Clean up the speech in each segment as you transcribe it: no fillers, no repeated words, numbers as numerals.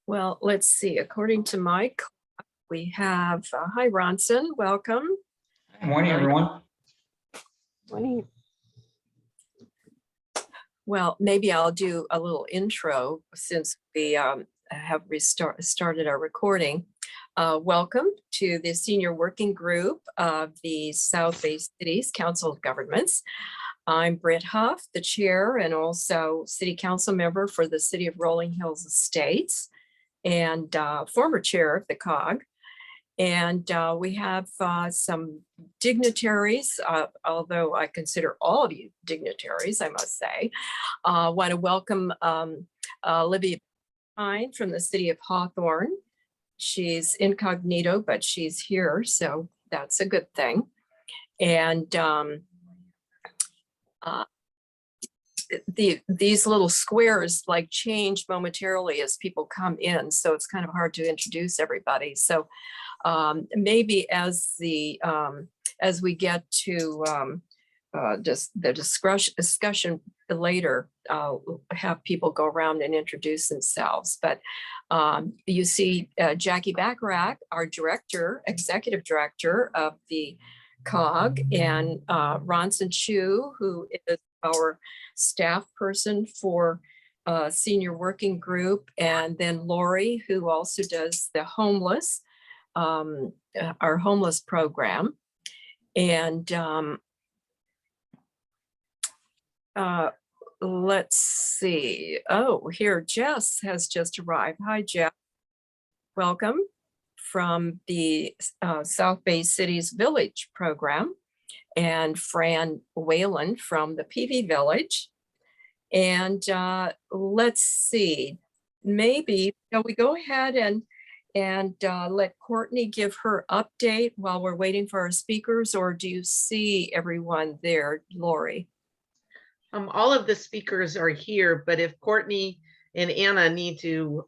Well, let's see. According to Mike, we have, hi, Ronson, welcome. Good morning, everyone. Morning. Well, maybe I'll do a little intro since we have started our recording. Welcome to the Senior Working Group of the South Bay Cities Council of Governments. I'm Britt Huff, the chair and also city council member for the City of Rolling Hills Estates and former chair of the COG. And we have some dignitaries, although I consider all of you dignitaries, I must say. Want to welcome Olivia Pine from the city of Hawthorne. She's incognito, but she's here, so that's a good thing. And these little squares like change momentarily as people come in, so it's kind of hard to introduce everybody. So maybe as we get to just the discussion later, have people go around and introduce themselves. But you see Jackie Bacharach, our director, executive director of the COG, and Ronson Chu, who is our staff person for Senior Working Group, and then Lori, who also does the homeless, our homeless program. And let's see. Oh, here, Jess has just arrived. Hi, Jess. Welcome from the South Bay Cities Village program, and Fran Whalen from the PV Village. And let's see, maybe shall we go ahead and let Courtney give her update while we're waiting for our speakers, or do you see everyone there, Lori? All of the speakers are here, but if Courtney and Anna need to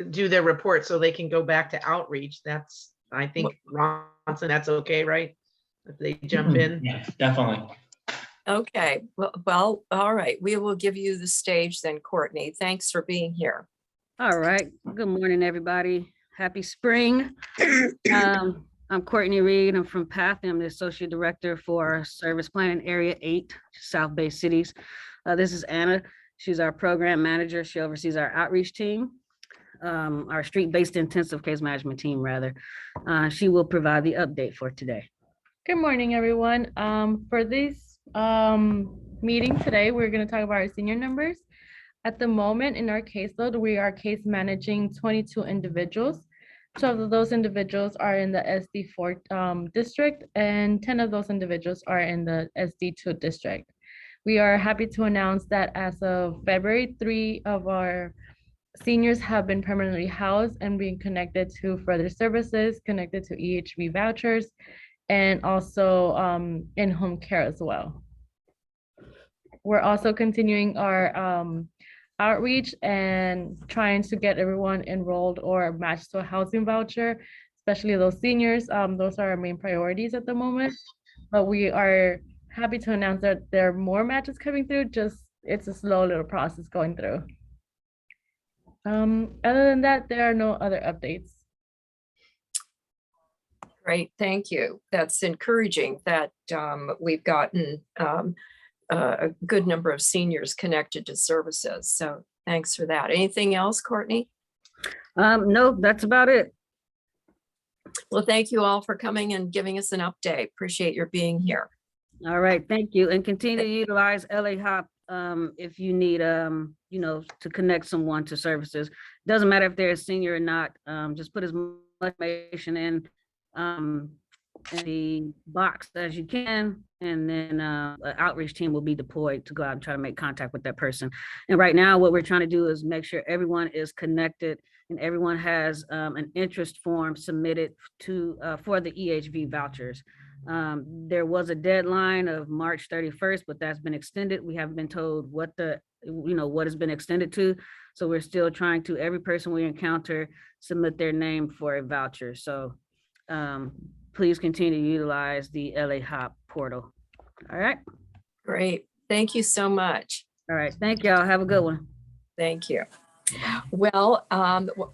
do their report so they can go back to outreach, that's, I think, Ronson, that's okay, right? If they jump in. Yeah, definitely. Okay, well, all right. We will give you the stage then, Courtney. Thanks for being here. All right. Good morning, everybody. Happy spring. I'm Courtney Reed. I'm from PATH. I'm the Associate Director for Service Planning Area 8, South Bay Cities. This is Anna. She's our Program Manager. She oversees our outreach team, our street-based intensive case management team, rather. She will provide the update for today. Good morning, everyone. For this meeting today, we're going to talk about our senior numbers. At the moment in our caseload, we are case managing 22 individuals. 12 of those individuals are in the SD4 district, and 10 of those individuals are in the SD2 district. We are happy to announce that as of February, 3 of our seniors have been permanently housed and being connected to further services, connected to EHV vouchers, and also in-home care as well. We're also continuing our outreach and trying to get everyone enrolled or matched to a housing voucher, especially those seniors. Those are our main priorities at the moment, but we are happy to announce that there are more matches coming through, just it's a slow little process going through. Other than that, there are no other updates. Great, thank you. That's encouraging that we've gotten a good number of seniors connected to services. So thanks for that. Anything else, Courtney? No, that's about it. Well, thank you all for coming and giving us an update. Appreciate your being here. All right, thank you. And continue to utilize LA Hop if you need, you know, to connect someone to services. Doesn't matter if they're a senior or not. Just put as much information in the box as you can, and then an outreach team will be deployed to go out and try to make contact with that person. And right now, what we're trying to do is make sure everyone is connected and everyone has an interest form submitted to for the EHV vouchers. There was a deadline of March 31st, but that's been extended. We haven't been told what what has been extended to. So we're still trying to, every person we encounter, submit their name for a voucher. So please continue to utilize the LA HOP portal. All right. Great. Thank you so much. All right. Thank y'all. Have a good one. Thank you. Well,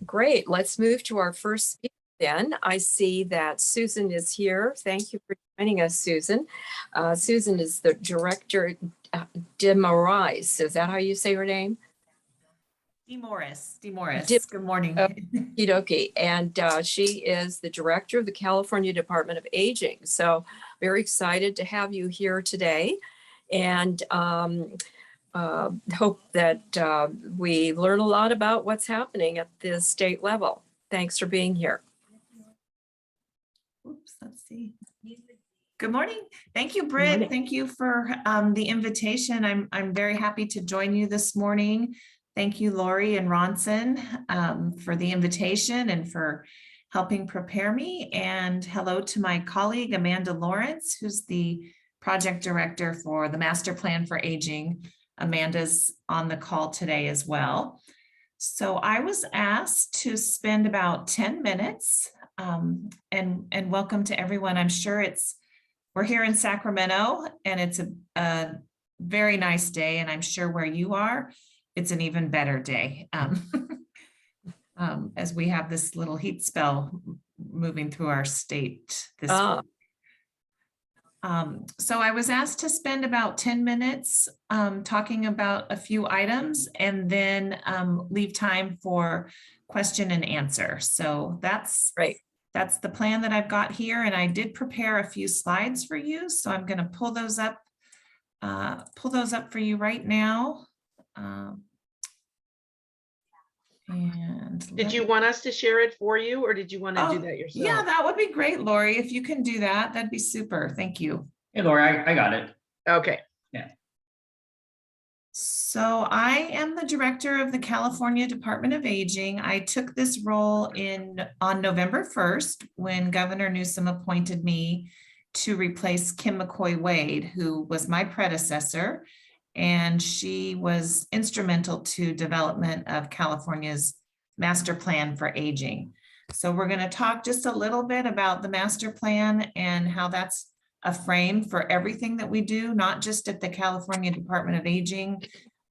great. Let's move to our first speaker then. I see that Susan is here. Thank you for joining us, Susan. Susan is the Director DeMorais. Is that how you say her name? DeMorais. Dip- Good morning. Okie. And she is the Director of the California Department of Aging. So very excited to have you here today. And hope that we learn a lot about what's happening at the state level. Thanks for being here. Oops, let's see. Good morning. Thank you, Britt. morning. Thank you for the invitation. I'm very happy to join you this morning. Thank you, Lori and Ronson, for the invitation and for helping prepare me. And hello to my colleague, Amanda Lawrence, who's the project director for the Master Plan for Aging. Amanda's on the call today as well. So I was asked to spend about 10 minutes and welcome to everyone. I'm sure we're here in Sacramento and it's a very nice day, and I'm sure where you are, it's an even better day as we have this little heat spell moving through our state this week. So I was asked to spend about 10 minutes talking about a few items and then leave time for question and answer. So that's Right. That's the plan that I've got here. And I did prepare a few slides for you. So I'm going to pull those up for you right now. And Did you want us to share it for you, or did you want to do that yourself? Yeah, that would be great, Lori. If you can do that, that'd be super. Thank you. Hey, Laura, I got it. Okay. So I am the director of the California Department of Aging. I took this role on November 1st when Governor Newsom appointed me to replace Kim McCoy-Wade, who was my predecessor, and she was instrumental to development of California's Master Plan for Aging. So we're going to talk just a little bit about the master plan and how that's a frame for everything that we do, not just at the California Department of Aging,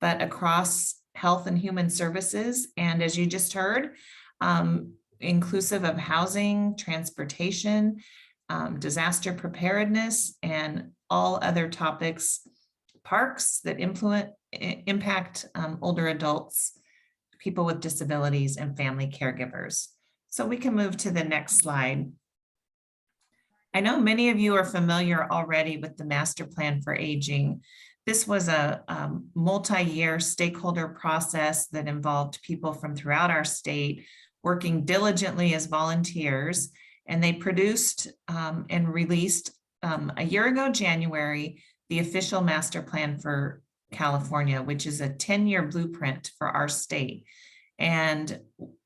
but across health and human services. And as you just heard, inclusive of housing, transportation, disaster preparedness, and all other topics, parks that impact older adults, people with disabilities, and family caregivers. So we can move to the next slide. I know many of you are familiar already with the Master Plan for Aging. This was a multi-year stakeholder process that involved people from throughout our state working diligently as volunteers, and they produced and released a year ago, January, the official Master Plan for California, which is a 10-year blueprint for our state. And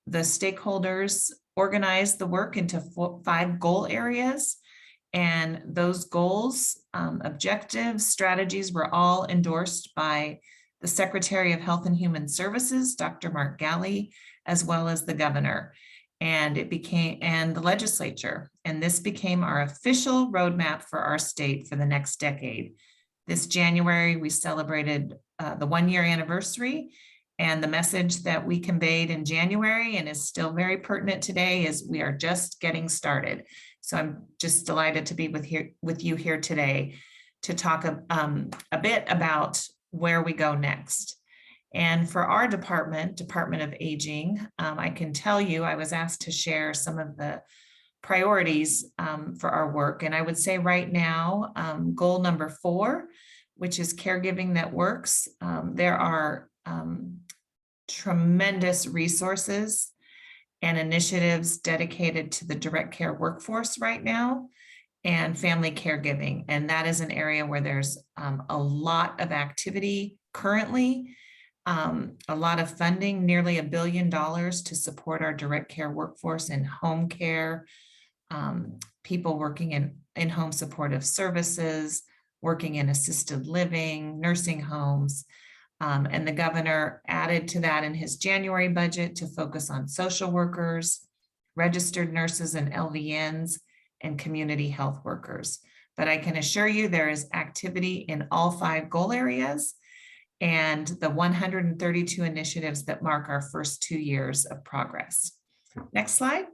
the stakeholders organized the work into 5 goal areas. And those goals, objectives, strategies were all endorsed by the Secretary of Health and Human Services, Dr. Mark Galley, as well as the governor. And the legislature. And this became our official roadmap for our state for the next decade. This January, we celebrated the 1-year anniversary. And the message that we conveyed in January and is still very pertinent today is we are just getting started. So I'm just delighted to be with you here today to talk a bit about where we go next. And for our Department of Aging, I can tell you, I was asked to share some of the priorities for our work. And I would say right now, goal number 4, which is caregiving that works. There are tremendous resources and initiatives dedicated to the direct care workforce right now and family caregiving. And that is an area where there's a lot of activity currently, a lot of funding, nearly $1 billion to support our direct care workforce in home care, people working in home supportive services, working in assisted living, nursing homes. And the governor added to that in his January budget to focus on social workers, registered nurses and LVNs, and community health workers. But I can assure you there is activity in all 5 goal areas and the 132 initiatives that mark our first 2 years of progress. Next slide.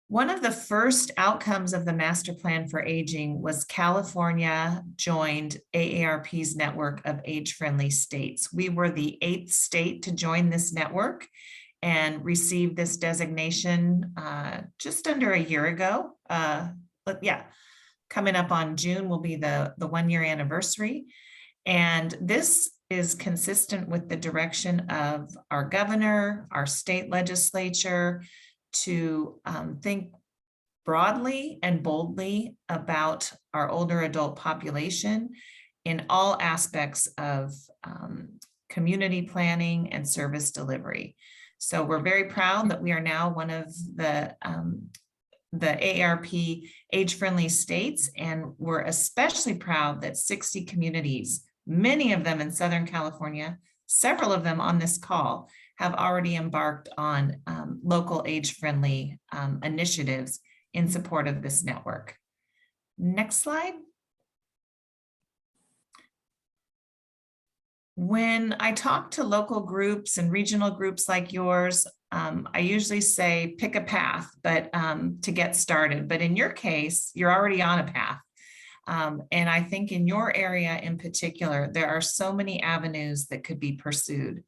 One of the first outcomes of the Master Plan for Aging was California joined AARP's network of age-friendly states. We were the 8th state to join this network and received this designation just under a year ago. But yeah, coming up on June will be the 1-year anniversary. And this is consistent with the direction of our governor, our state legislature, to think broadly and boldly about our older adult population in all aspects of community planning and service delivery. So we're very proud that we are now one of the AARP age-friendly states, and we're especially proud that 60 communities, many of them in Southern California, several of them on this call, have already embarked on local age-friendly initiatives in support of this network. Next slide. When I talk to local groups and regional groups like yours, I usually say pick a path, but to get started. But in your case, you're already on a path. And I think in your area in particular, there are so many avenues that could be pursued.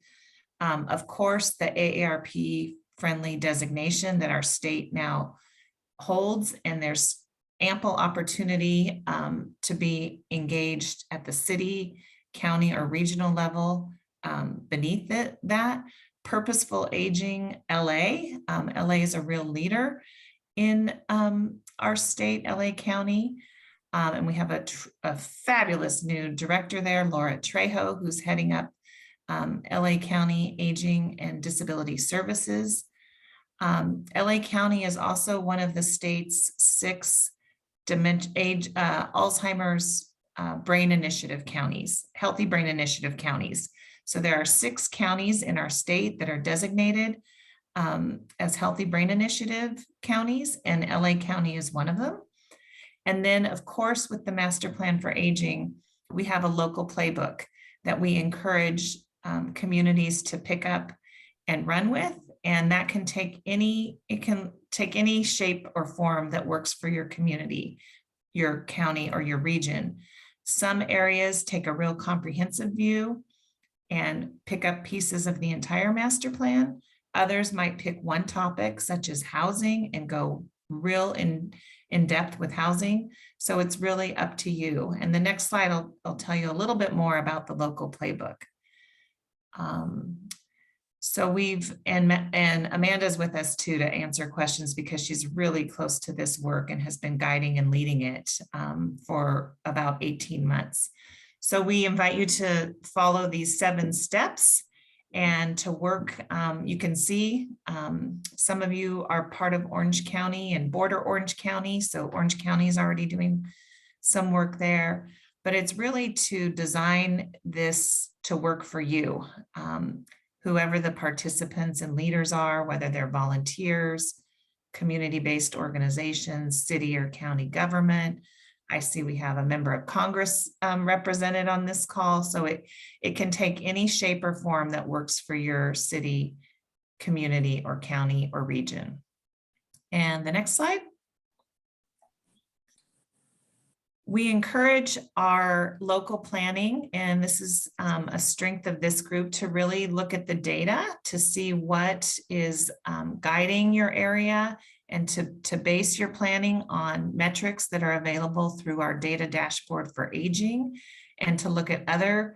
Of course, the AARP friendly designation that our state now holds, and there's ample opportunity to be engaged at the city, county, or regional level beneath that. Purposeful Aging LA. LA is a real leader in our state, LA County. And we have a fabulous new director there, Laura Trejo, who's heading up LA County Aging and Disability Services. LA County is also one of the state's 6 Alzheimer's brain initiative counties, healthy brain initiative counties. So there are 6 counties in our state that are designated as healthy brain initiative counties, and LA County is one of them. And then, of course, with the Master Plan for Aging, we have a local playbook that we encourage communities to pick up and run with, and that can take any shape or form that works for your community, your county, or your region. Some areas take a real comprehensive view and pick up pieces of the entire master plan. Others might pick one topic, such as housing, and go real in depth with housing. So it's really up to you. And the next slide, I'll tell you a little bit more about the local playbook. So and Amanda's with us too to answer questions, because she's really close to this work and has been guiding and leading it for about 18 months. So we invite you to follow these 7 steps and to work. You can see some of you are part of Orange County and border Orange County. So Orange County is already doing some work there, but it's really to design this to work for you. Whoever the participants and leaders are, whether they're volunteers, community-based organizations, city or county government. I see we have a member of Congress represented on this call. So it can take any shape or form that works for your city, community, or county or region. And the next slide. We encourage our local planning, and this is a strength of this group, to really look at the data to see what is guiding your area, and to base your planning on metrics that are available through our data dashboard for aging, and to look at other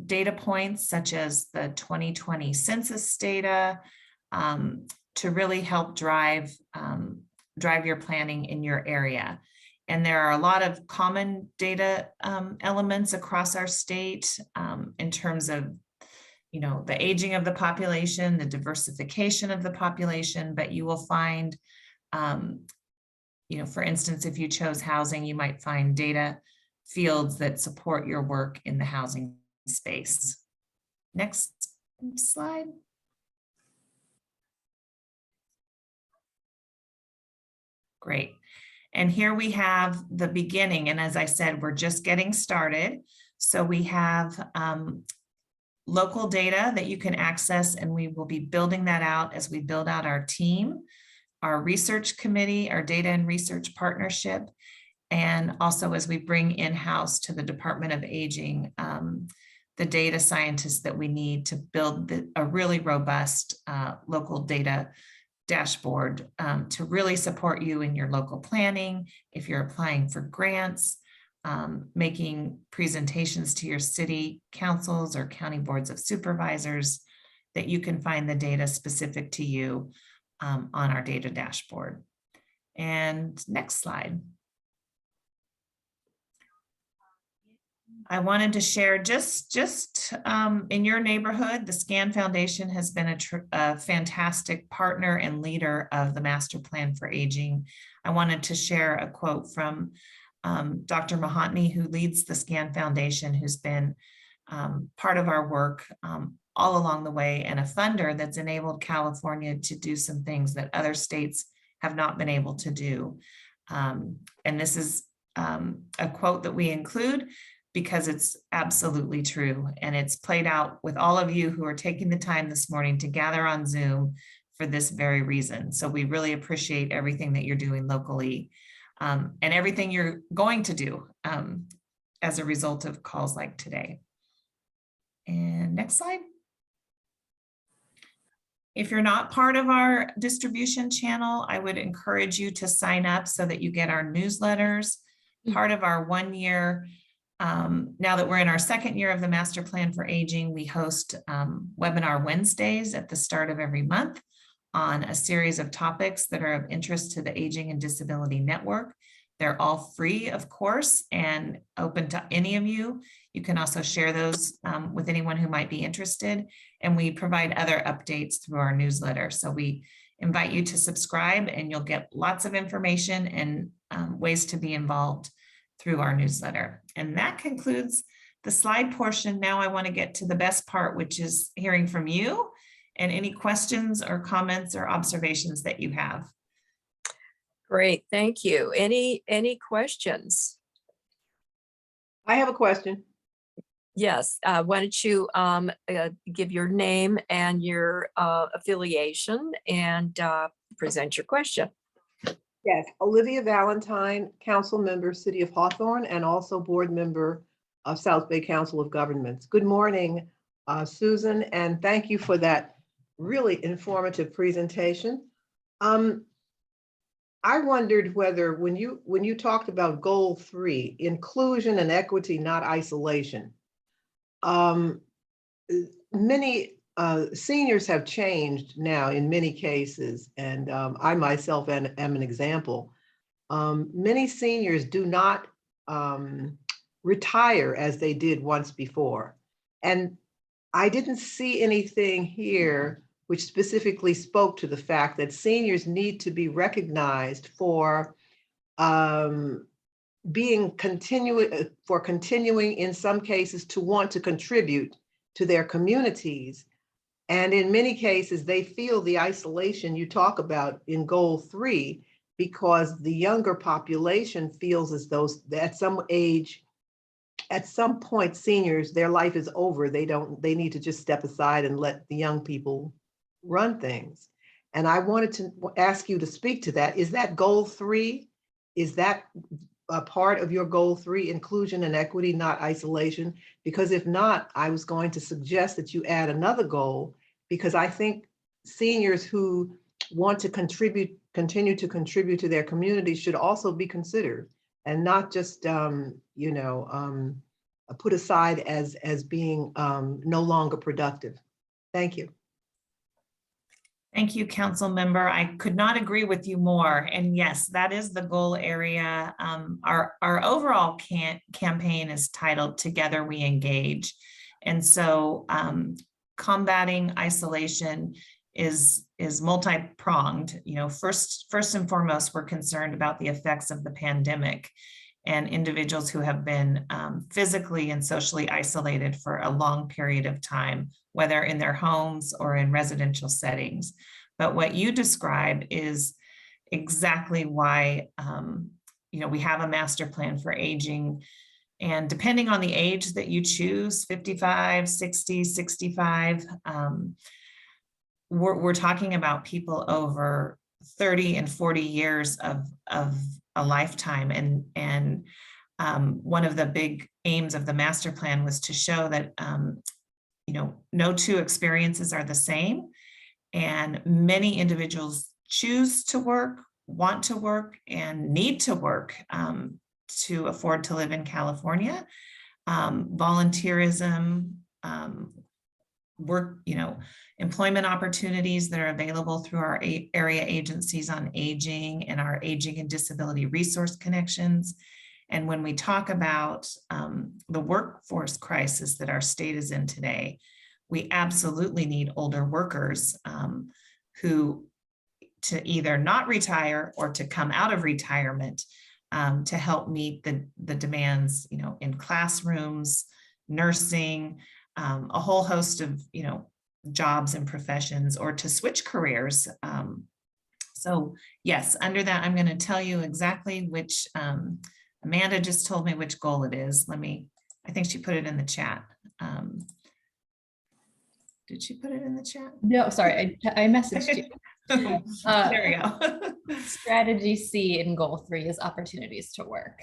data points such as the 2020 census data to really help drive your planning in your area. And there are a lot of common data elements across our state in terms of, the aging of the population, the diversification of the population, but you will find, for instance, if you chose housing, you might find data fields that support your work in the housing space. Next slide. Great. And here we have the beginning. And as I said, we're just getting started. So we have local data that you can access, and we will be building that out as we build out our team, our research committee, our data and research partnership, and also as we bring in-house to the Department of Aging, the data scientists that we need to build a really robust local data dashboard to really support you in your local planning, if you're applying for grants, making presentations to your city councils or county boards of supervisors, that you can find the data specific to you on our data dashboard. And next slide. I wanted to share just in your neighborhood, the SCAN Foundation has been a fantastic partner and leader of the Master Plan for Aging. I wanted to share a quote from Dr. Mahotny, who leads the SCAN Foundation, who's been part of our work all along the way, and a funder that's enabled California to do some things that other states have not been able to do. And this is a quote that we include because it's absolutely true. And it's played out with all of you who are taking the time this morning to gather on Zoom for this very reason. So we really appreciate everything that you're doing locally and everything you're going to do as a result of calls like today. And next slide. If you're not part of our distribution channel, I would encourage you to sign up so that you get our newsletters. Part of our 1 year, now that we're in our 2nd year of the Master Plan for Aging, we host webinar Wednesdays at the start of every month on a series of topics that are of interest to the Aging and Disability Network. They're all free, of course, and open to any of you. You can also share those with anyone who might be interested. And we provide other updates through our newsletter. So we invite you to subscribe, and you'll get lots of information and ways to be involved through our newsletter. And that concludes the slide portion. Now I want to get to the best part, which is hearing from you and any questions or comments or observations that you have. Great, thank you. Any questions? I have a question. Yes, why don't you give your name and your affiliation and present your question. Yes, Olivia Valentine, council member, City of Hawthorne, and also board member of South Bay Council of Governments. Good morning, Susan, and thank you for that really informative presentation. I wondered whether when you talked about goal 3, inclusion and equity, not isolation, many seniors have changed now in many cases, and I myself am an example. Many seniors do not retire as they did once before. And I didn't see anything here which specifically spoke to the fact that seniors need to be recognized for continuing in some cases to want to contribute to their communities. And in many cases, they feel the isolation you talk about in goal 3, because the younger population feels as though at some age, at some point, seniors, their life is over. They need to just step aside and let the young people run things. And I wanted to ask you to speak to that. Is that goal 3? Is that a part of your goal 3, inclusion and equity, not isolation? Because if not, I was going to suggest that you add another goal, because I think seniors who want to continue to contribute to their community should also be considered, and not just put aside as being no longer productive. Thank you. Thank you, council member. I could not agree with you more. And yes, that is the goal area. Our overall campaign is titled Together We Engage. And so combating isolation is multi-pronged. First and foremost, we're concerned about the effects of the pandemic and individuals who have been physically and socially isolated for a long period of time, whether in their homes or in residential settings. But what you describe is exactly why, we have a master plan for aging. And depending on the age that you choose, 55, 60, 65, we're talking about people over 30 and 40 years of a lifetime. And one of the big aims of the master plan was to show that, no two experiences are the same. And many individuals choose to work, want to work, and need to work to afford to live in California. Volunteerism, work, employment opportunities that are available through our area agencies on aging and our aging and disability resource connections. And when we talk about the workforce crisis that our state is in today, we absolutely need older workers who to either not retire or to come out of retirement to help meet the demands, in classrooms, nursing, a whole host of, jobs and professions, or to switch careers. So yes, under that, I'm going to tell you exactly which, Amanda just told me which goal it is. I think she put it in the chat. Did she put it in the chat? No, sorry, I messaged you. There we go. Strategy C in goal 3 is opportunities to work.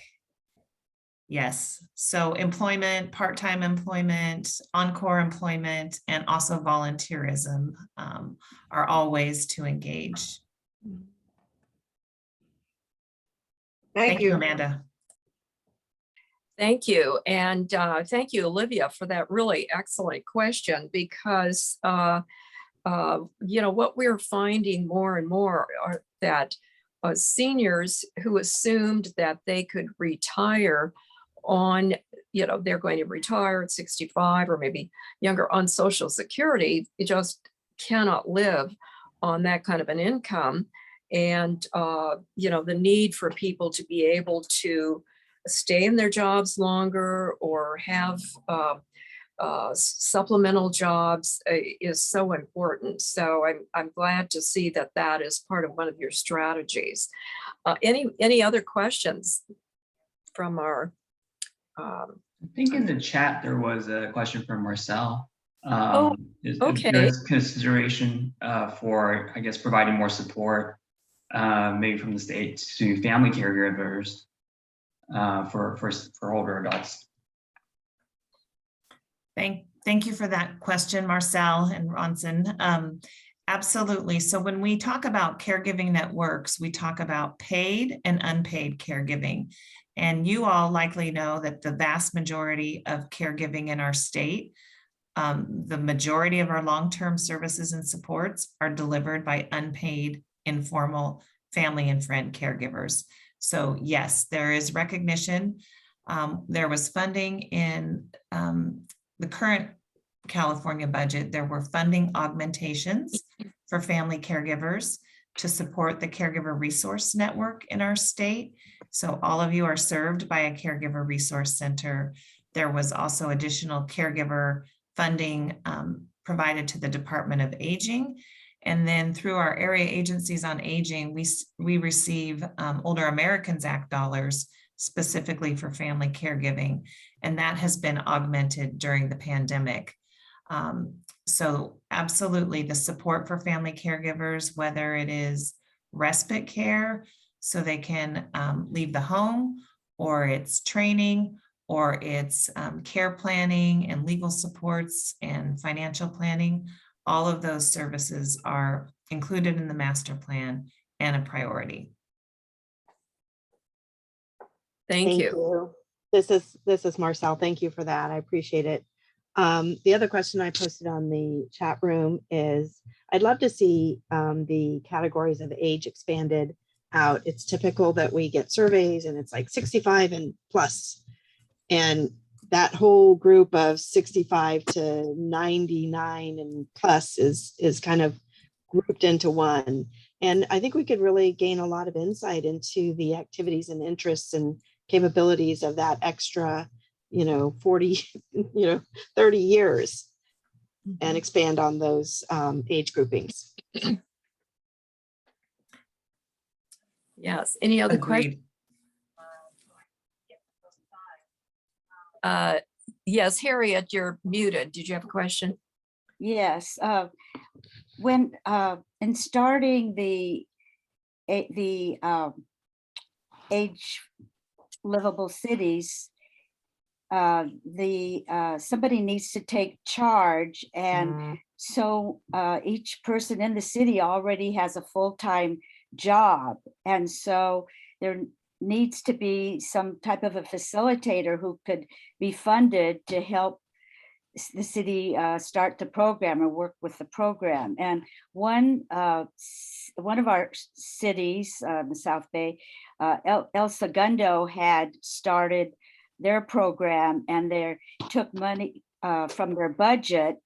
Yes, so employment, part-time employment, encore employment, and also volunteerism are all ways to engage. Thank you. Amanda. Thank you. And thank you, Olivia, for that really excellent question, because, what we're finding more and more are that seniors who assumed that they could retire on, they're going to retire at 65 or maybe younger on Social Security, it just cannot live on that kind of an income. And, the need for people to be able to stay in their jobs longer or have supplemental jobs is so important. So I'm glad to see that is part of one of your strategies. Any other questions from our? I think in the chat there was a question from Marcel. If okay. there's consideration for, I guess, providing more support, maybe from the state to family caregivers for older adults. Thank you for that question, Marcel and Ronson. Absolutely. So when we talk about caregiving networks, we talk about paid and unpaid caregiving. And you all likely know that the vast majority of caregiving in our state, the majority of our long-term services and supports are delivered by unpaid, informal family and friend caregivers. So yes, there is recognition. There was funding in the current California budget. There were funding augmentations for family caregivers to support the caregiver resource network in our state. So all of you are served by a caregiver resource center. There was also additional caregiver funding provided to the Department of Aging. And then through our area agencies on aging, we receive Older Americans Act dollars specifically for family caregiving. And that has been augmented during the pandemic. So absolutely the support for family caregivers, whether it is respite care, so they can leave the home, or it's training, or it's care planning and legal supports and financial planning, all of those services are included in the master plan and a priority. Thank you. This is Marcel. Thank you for that. I appreciate it. The other question I posted on the chat room is, I'd love to see the categories of age expanded out. It's typical that we get surveys and it's like 65 and plus. And that whole group of 65 to 99 and plus is kind of grouped into one. And I think we could really gain a lot of insight into the activities and interests and capabilities of that extra, 40, 30 years and expand on those age groupings. Yes. Any other questions? Agreed. Yes, Harriet, you're muted. Did you have a question? Yes, when in starting the age livable cities, somebody needs to take charge, and so each person in the city already has a full-time job, and so there needs to be some type of a facilitator who could be funded to help the city start the program or work with the program. And one of our cities, the South Bay, El Segundo had started their program, and they took money from their budget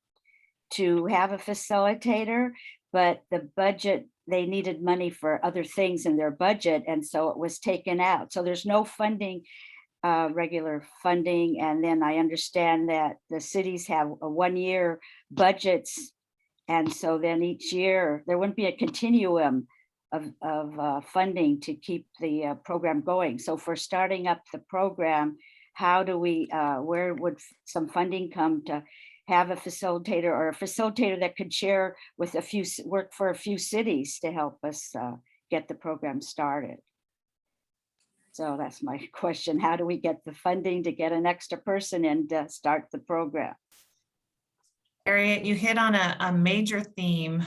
to have a facilitator, but the budget, they needed money for other things in their budget, and so it was taken out. So there's no funding, regular funding. And then I understand that the cities have a 1-year budgets, and so then each year there wouldn't be a continuum of funding to keep the program going. So for starting up the program, how do we, where would some funding come to have a facilitator, or a facilitator that could share with work for a few cities to help us get the program started? So that's my question. How do we get the funding to get an extra person and start the program? Harriet, you hit on a major theme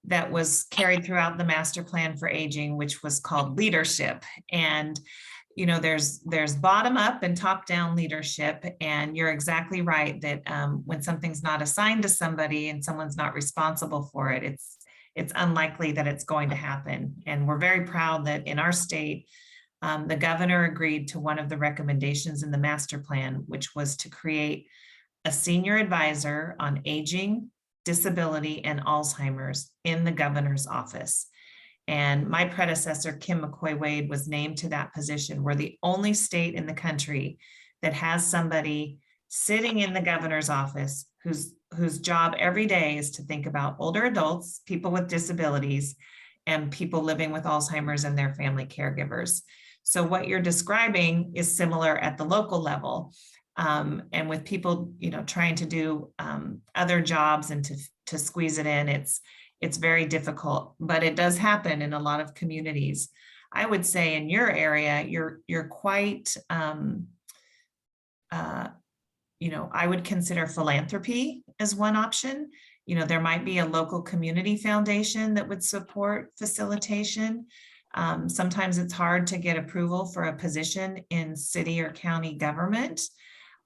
that was carried throughout the master plan for aging, which was called leadership. And you know, there's bottom up and top down leadership. And you're exactly right that when something's not assigned to somebody and someone's not responsible for it, it's unlikely that it's going to happen. And we're very proud that in our state, the governor agreed to one of the recommendations in the master plan, which was to create a senior advisor on aging, disability, and Alzheimer's in the governor's office. And my predecessor, Kim McCoy-Wade, was named to that position. We're the only state in the country that has somebody sitting in the governor's office whose job every day is to think about older adults, people with disabilities, and people living with Alzheimer's and their family caregivers. So what you're describing is similar at the local level. And with people, you know, trying to do other jobs and to squeeze it in, it's very difficult, but it does happen in a lot of communities. I would say in your area, you're quite, you know, I would consider philanthropy as one option. You know, there might be a local community foundation that would support facilitation. Sometimes it's hard to get approval for a position in city or county government.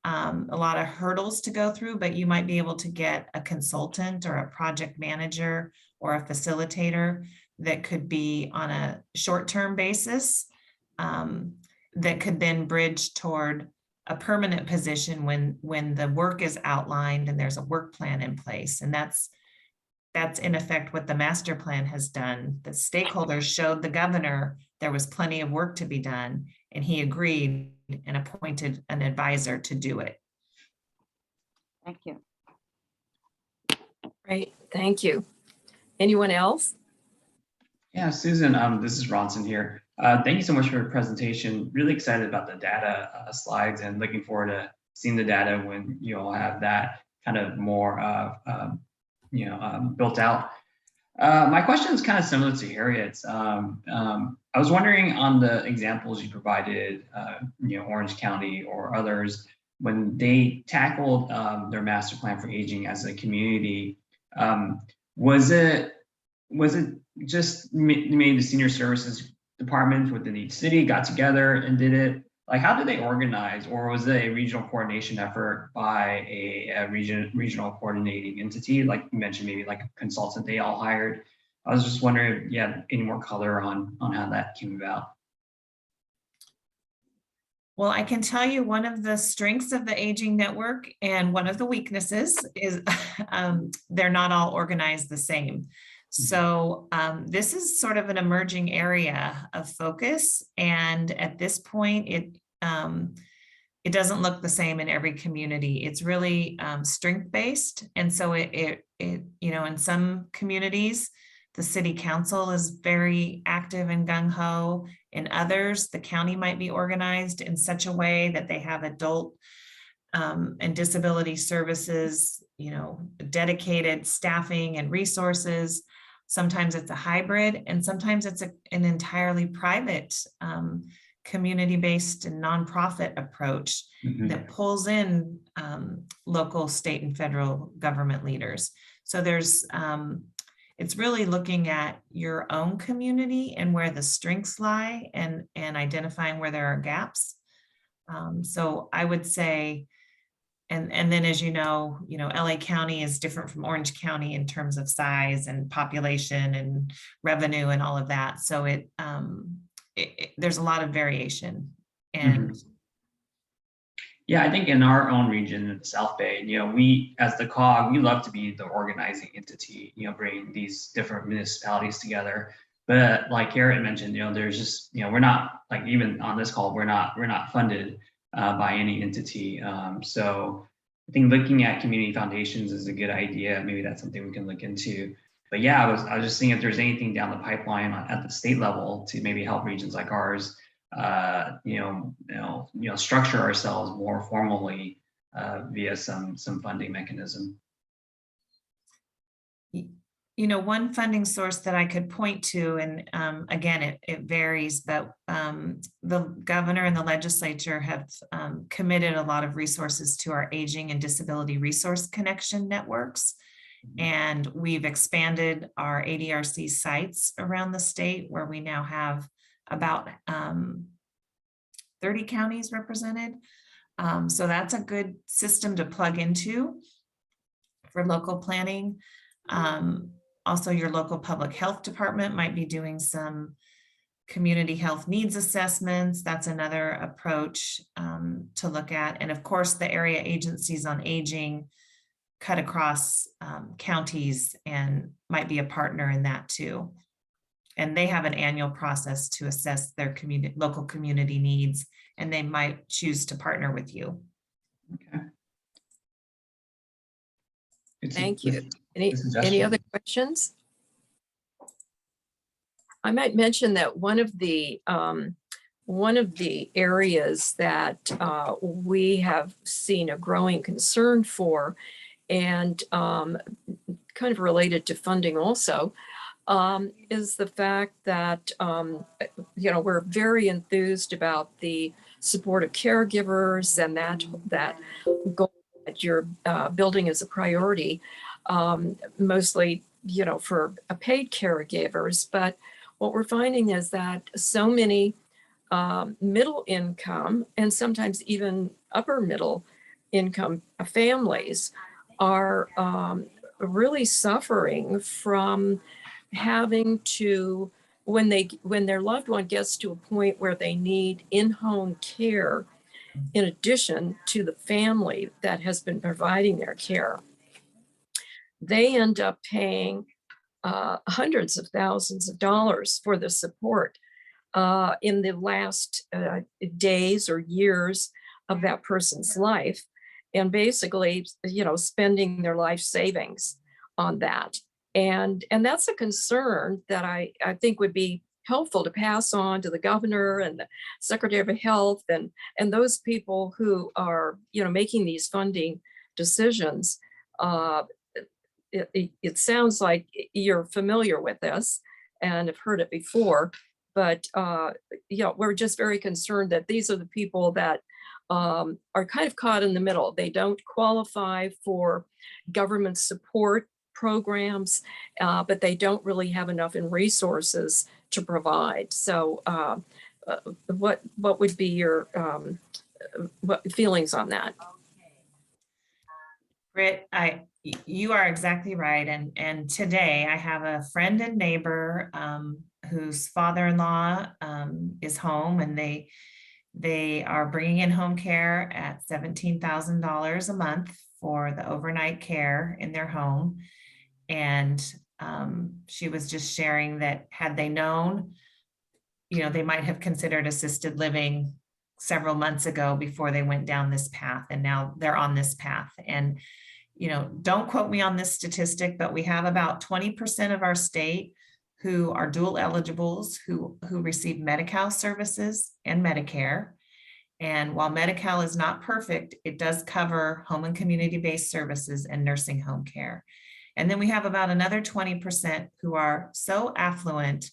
A lot of hurdles to go through, but you might be able to get a consultant or a project manager or a facilitator that could be on a short-term basis that could then bridge toward a permanent position when the work is outlined and there's a work plan in place. And that's in effect what the master plan has done. The stakeholders showed the governor there was plenty of work to be done, and he agreed and appointed an advisor to do it. Thank you. Great, thank you. Anyone else? Yeah, Susan, this is Ronson here. Thank you so much for your presentation. Really excited about the data slides and looking forward to seeing the data when you all have that kind of more built out. My question is kind of similar to Harriet's. I was wondering on the examples you provided, Orange County or others, when they tackled their master plan for aging as a community, was it just maybe the senior services departments within each city got together and did it? Like, how did they organize, or was it a regional coordination effort by a regional coordinating entity, like you mentioned, maybe like a consultant they all hired? I was just wondering if you had any more color on how that came about. Well, I can tell you one of the strengths of the Aging Network and one of the weaknesses is they're not all organized the same. So this is sort of an emerging area of focus. And at this point, it doesn't look the same in every community. It's really strength-based. And so it in some communities, the city council is very active and gung ho. In others, the county might be organized in such a way that they have adult and disability services, dedicated staffing and resources. Sometimes it's a hybrid, and sometimes it's an entirely private, community-based and nonprofit approach that pulls in local, state, and federal government leaders. So it's really looking at your own community and where the strengths lie, and identifying where there are gaps. So I would say, and then as you know, LA County is different from Orange County in terms of size and population and revenue and all of that. So there's a lot of variation. And yeah, I think in our own region in the South Bay, we as the COG, we love to be the organizing entity, bringing these different municipalities together. But like Garrett mentioned, there's just, we're not, like, even on this call, we're not funded by any entity. So I think looking at community foundations is a good idea. Maybe that's something we can look into. But yeah, I was just seeing if there's anything down the pipeline at the state level to maybe help regions like ours, structure ourselves more formally via some funding mechanism. One funding source that I could point to, and again, it varies, but the governor and the legislature have committed a lot of resources to our aging and disability resource connection networks. And we've expanded our ADRC sites around the state, where we now have about 30 counties represented. So that's a good system to plug into for local planning. Also, your local public health department might be doing some community health needs assessments. That's another approach to look at. And of course, the area agencies on aging cut across counties and might be a partner in that too. And they have an annual process to assess their local community needs, and they might choose to partner with you. Okay. Thank you. Any other questions? I might mention that one of the areas that we have seen a growing concern for, and kind of related to funding also, is the fact that we're very enthused about the support of caregivers, and that goal that you're building as a priority, mostly for paid caregivers. But what we're finding is that so many middle income and sometimes even upper middle income families are really suffering from having to, when their loved one gets to a point where they need in-home care in addition to the family that has been providing their care, they end up paying hundreds of thousands of dollars for the support in the last days or years of that person's life, and basically, spending their life savings on that. And that's a concern that I think would be helpful to pass on to the governor and the Secretary of Health and those people who are, making these funding decisions. It sounds like you're familiar with this and have heard it before, but we're just very concerned that these are the people that are kind of caught in the middle. They don't qualify for government support programs, but they don't really have enough in resources to provide. So what would be your what feelings on that? Britt, you are exactly right. And today I have a friend and neighbor whose father-in-law is home, and they are bringing in home care at $17,000 a month for the overnight care in their home. And she was just sharing that had they known, they might have considered assisted living several months ago before they went down this path, and now they're on this path. And don't quote me on this statistic, but we have about 20% of our state who are dual eligibles, who receive Medi-Cal services and Medicare. And while Medi-Cal is not perfect, it does cover home and community-based services and nursing home care. And then we have about another 20% who are so affluent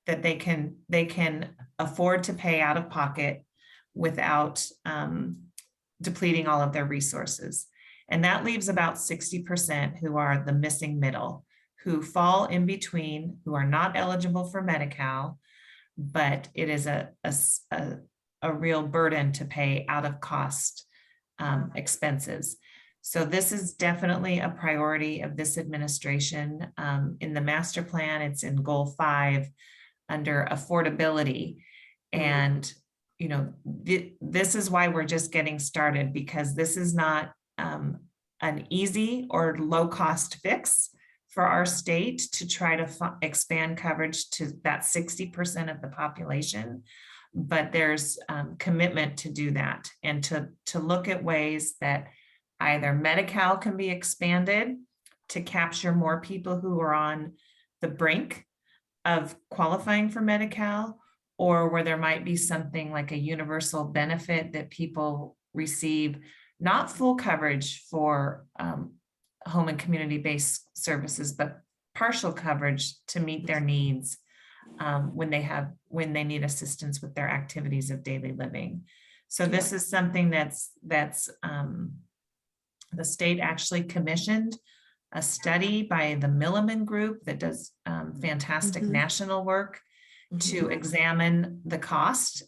that they can afford to pay out of pocket without depleting all of their resources. And that leaves about 60% who are the missing middle, who fall in between, who are not eligible for Medi-Cal, but it is a real burden to pay out of cost expenses. So this is definitely a priority of this administration. In the master plan, it's in goal 5 under affordability. And, you know, this is why we're just getting started, because this is not an easy or low cost fix for our state to try to expand coverage to that 60% of the population. But there's commitment to do that and to look at ways that either Medi-Cal can be expanded to capture more people who are on the brink of qualifying for Medi-Cal, or where there might be something like a universal benefit that people receive, not full coverage for home and community-based services, but partial coverage to meet their needs when they need assistance with their activities of daily living. So this is something that's the state actually commissioned a study by the Milliman Group that does fantastic national work to examine the cost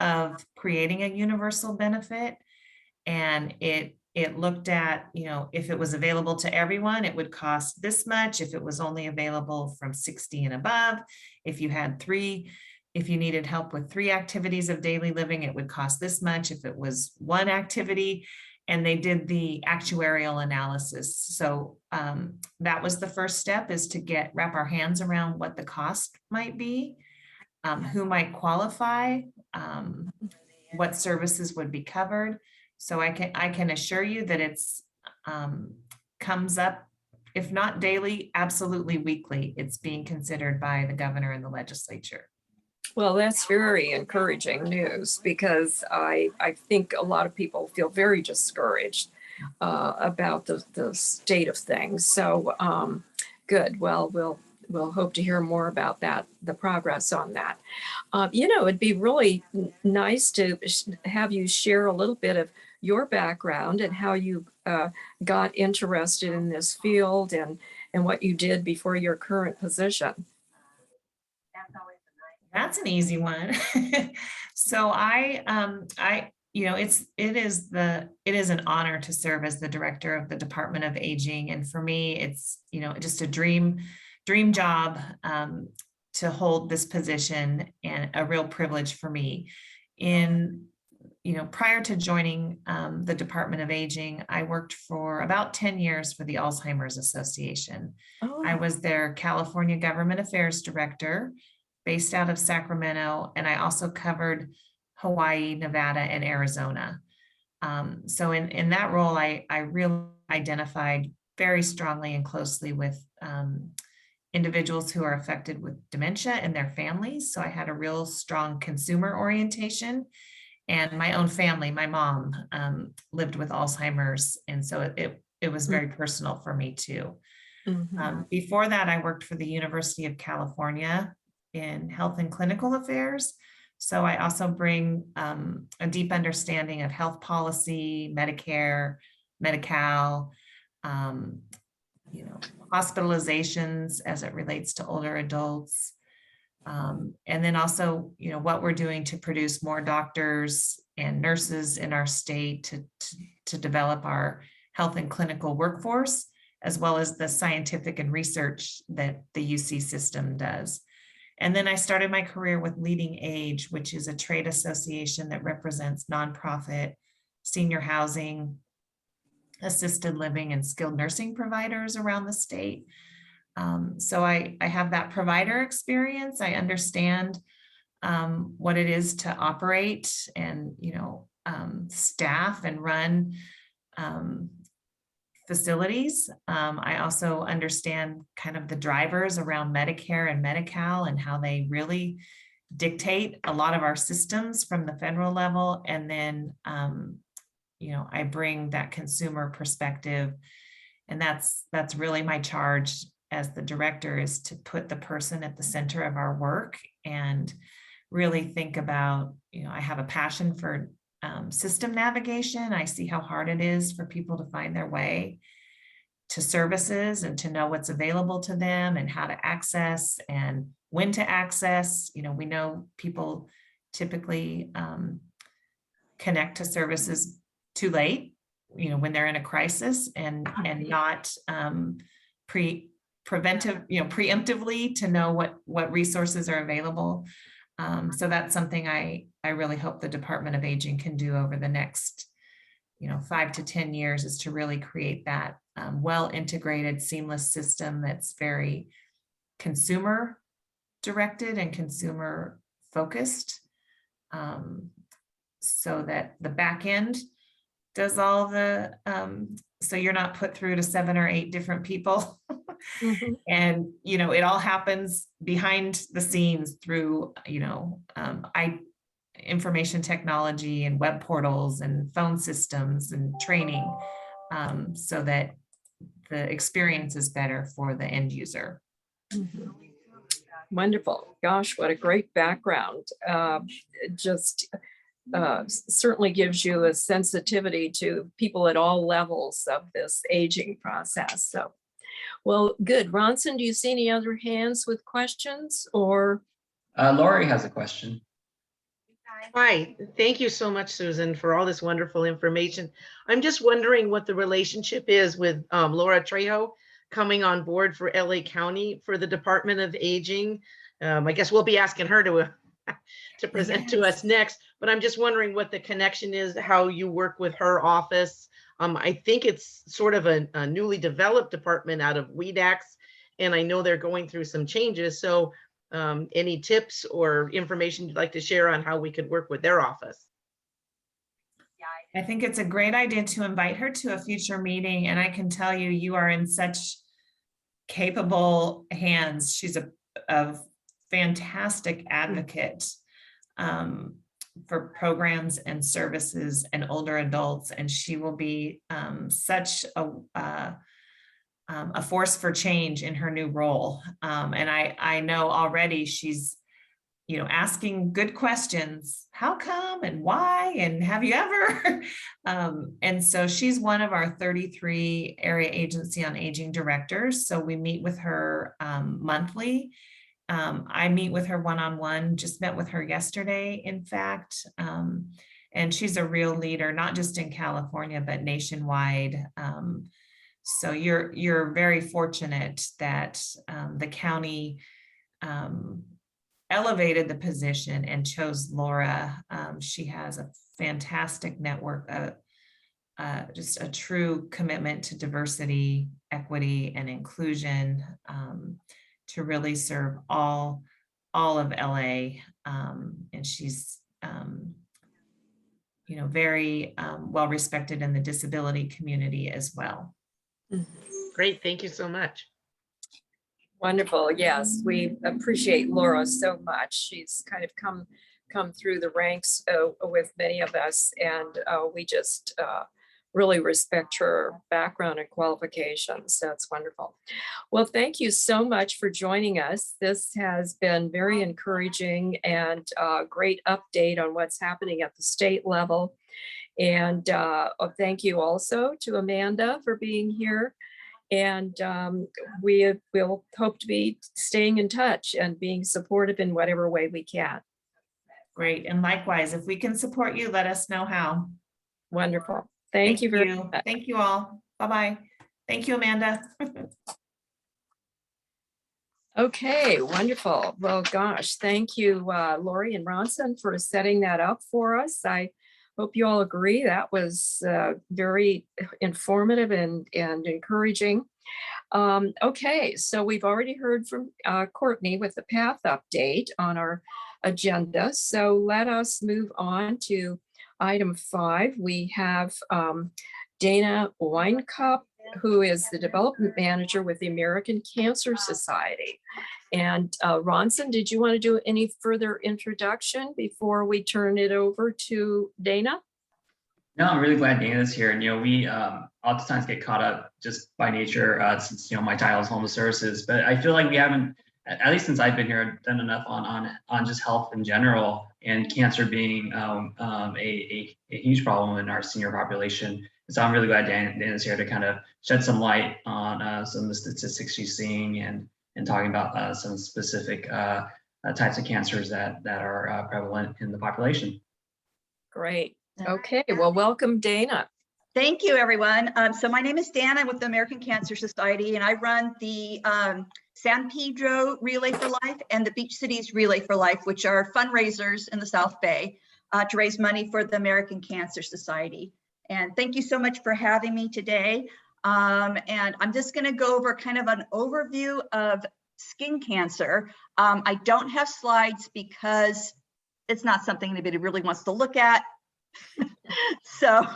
of creating a universal benefit. And it looked at, you know, if it was available to everyone, it would cost this much. If it was only available from 60 and above, if you needed help with 3 activities of daily living, it would cost this much. If it was 1 activity, and they did the actuarial analysis. So that was the first step, is to wrap our hands around what the cost might be, who might qualify, what services would be covered. So I can assure you that it's comes up, if not daily, absolutely weekly. It's being considered by the governor and the legislature. Well, that's very encouraging news, because I think a lot of people feel very discouraged about the state of things. So good. Well, we'll hope to hear more about that, the progress on that. You know, it'd be really nice to have you share a little bit of your background and how you got interested in this field and what you did before your current position. That's an easy one. So you know, it is an honor to serve as the director of the Department of Aging. And for me, it's, you know, just a dream job to hold this position, and a real privilege for me. Prior to joining the Department of Aging, I worked for about 10 years for the Alzheimer's Association. Oh. I was their California Government Affairs Director, based out of Sacramento, and I also covered Hawaii, Nevada, and Arizona. So in that role, I really identified very strongly and closely with individuals who are affected with dementia and their families. So I had a real strong consumer orientation, and my own family, my mom lived with Alzheimer's, and so it was very personal for me too. Before that, I worked for the University of California in health and clinical affairs. So I also bring a deep understanding of health policy, Medicare, Medi-Cal, hospitalizations as it relates to older adults. And then also, what we're doing to produce more doctors and nurses in our state to develop our health and clinical workforce, as well as the scientific and research that the UC system does. And then I started my career with Leading Age, which is a trade association that represents nonprofit senior housing, assisted living, and skilled nursing providers around the state. So I have that provider experience. I understand what it is to operate and, staff and run facilities. I also understand kind of the drivers around Medicare and Medi-Cal and how they really dictate a lot of our systems from the federal level. And then, you know, I bring that consumer perspective, and that's really my charge as the director, is to put the person at the center of our work and really think about, you know, I have a passion for system navigation. I see how hard it is for people to find their way to services and to know what's available to them and how to access and when to access. You know, we know people typically connect to services too late, you know, when they're in a crisis, and not preventive, you know, preemptively to know what resources are available. So that's something I really hope the Department of Aging can do over the next, you know, 5 to 10 years, is to really create that well-integrated, seamless system that's very consumer directed and consumer focused, so that the back end does all the, so you're not put through to 7 or 8 different people. And, you know, it all happens behind the scenes through, you know, information technology and web portals and phone systems and training, so that the experience is better for the end user. Wonderful. Gosh, what a great background. Just certainly gives you a sensitivity to people at all levels of this aging process. So, well, good. Ronson, do you see any other hands with questions, or? Lori has a question. Hi, thank you so much, Susan, for all this wonderful information. I'm just wondering what the relationship is with Laura Trejo coming on board for LA County for the Department of Aging. I guess we'll be asking her to present to us next, but I'm just wondering what the connection is, how you work with her office. I think it's sort of a newly developed department out of WEDAX, and I know they're going through some changes. So any tips or information you'd like to share on how we could work with their office? I think it's a great idea to invite her to a future meeting, and I can tell you, you are in such capable hands. She's a fantastic advocate for programs and services and older adults, and she will be such a force for change in her new role. And I know already she's, you know, asking good questions. How come and why? And have you ever? And so she's one of our 33 area agency on aging directors. So we meet with her monthly. I meet with her one-on-one, just met with her yesterday, in fact. And she's a real leader, not just in California, but nationwide. So you're very fortunate that the county elevated the position and chose Laura. She has a fantastic network, just a true commitment to diversity, equity, and inclusion, to really serve all of LA. And she's, you know, very well respected in the disability community as well. Great, thank you so much. Wonderful. Yes, we appreciate Laura so much. She's kind of come through the ranks with many of us, and we just really respect her background and qualifications. That's wonderful. Well, thank you so much for joining us. This has been very encouraging and a great update on what's happening at the state level. And thank you also to Amanda for being here. And we will hope to be staying in touch and being supportive in whatever way we can. Great. And likewise, if we can support you, let us know how. Wonderful. Thank you very much. Thank you all. Bye-bye. Thank you, Amanda. Okay, wonderful. Well, gosh, thank you, Lori and Ronson, for setting that up for us. I hope you all agree that was very informative and encouraging. Okay, so we've already heard from Courtney with the path update on our agenda. So let us move on to item 5. We have Dana Weinkauf who is the development manager with the American Cancer Society. And Ronson, did you want to do any further introduction before we turn it over to Dana? No, I'm really glad Dana's here. And, we oftentimes get caught up just by nature since, my title is Homeless Services, but I feel like we haven't, at least since I've been here, done enough on just health in general, and cancer being a huge problem in our senior population. So I'm really glad Dana's here to kind of shed some light on some of the statistics she's seeing and talking about some specific types of cancers that are prevalent in the population. Great. Okay, well, welcome, Dana. Thank you, everyone. So my name is Dan. I'm with the American Cancer Society, and I run the San Pedro Relay for Life and the Beach Cities Relay for Life, which are fundraisers in the South Bay to raise money for the American Cancer Society. And thank you so much for having me today. And I'm just going to go over kind of an overview of skin cancer. I don't have slides because it's not something anybody really wants to look at. So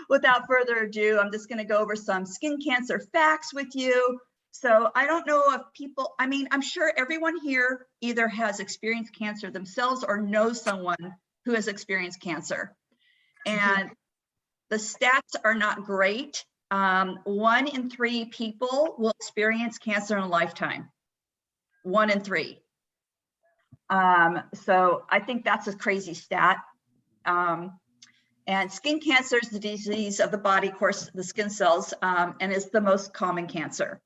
without further ado, I'm just going to go over some skin cancer facts with you. So I don't know if people, I'm sure everyone here either has experienced cancer themselves or knows someone who has experienced cancer. And the stats are not great. 1 in 3 people will experience cancer in a lifetime. 1 in 3. So I think that's a crazy stat. And skin cancer is the disease of the body, of course, the skin cells, and is the most common cancer.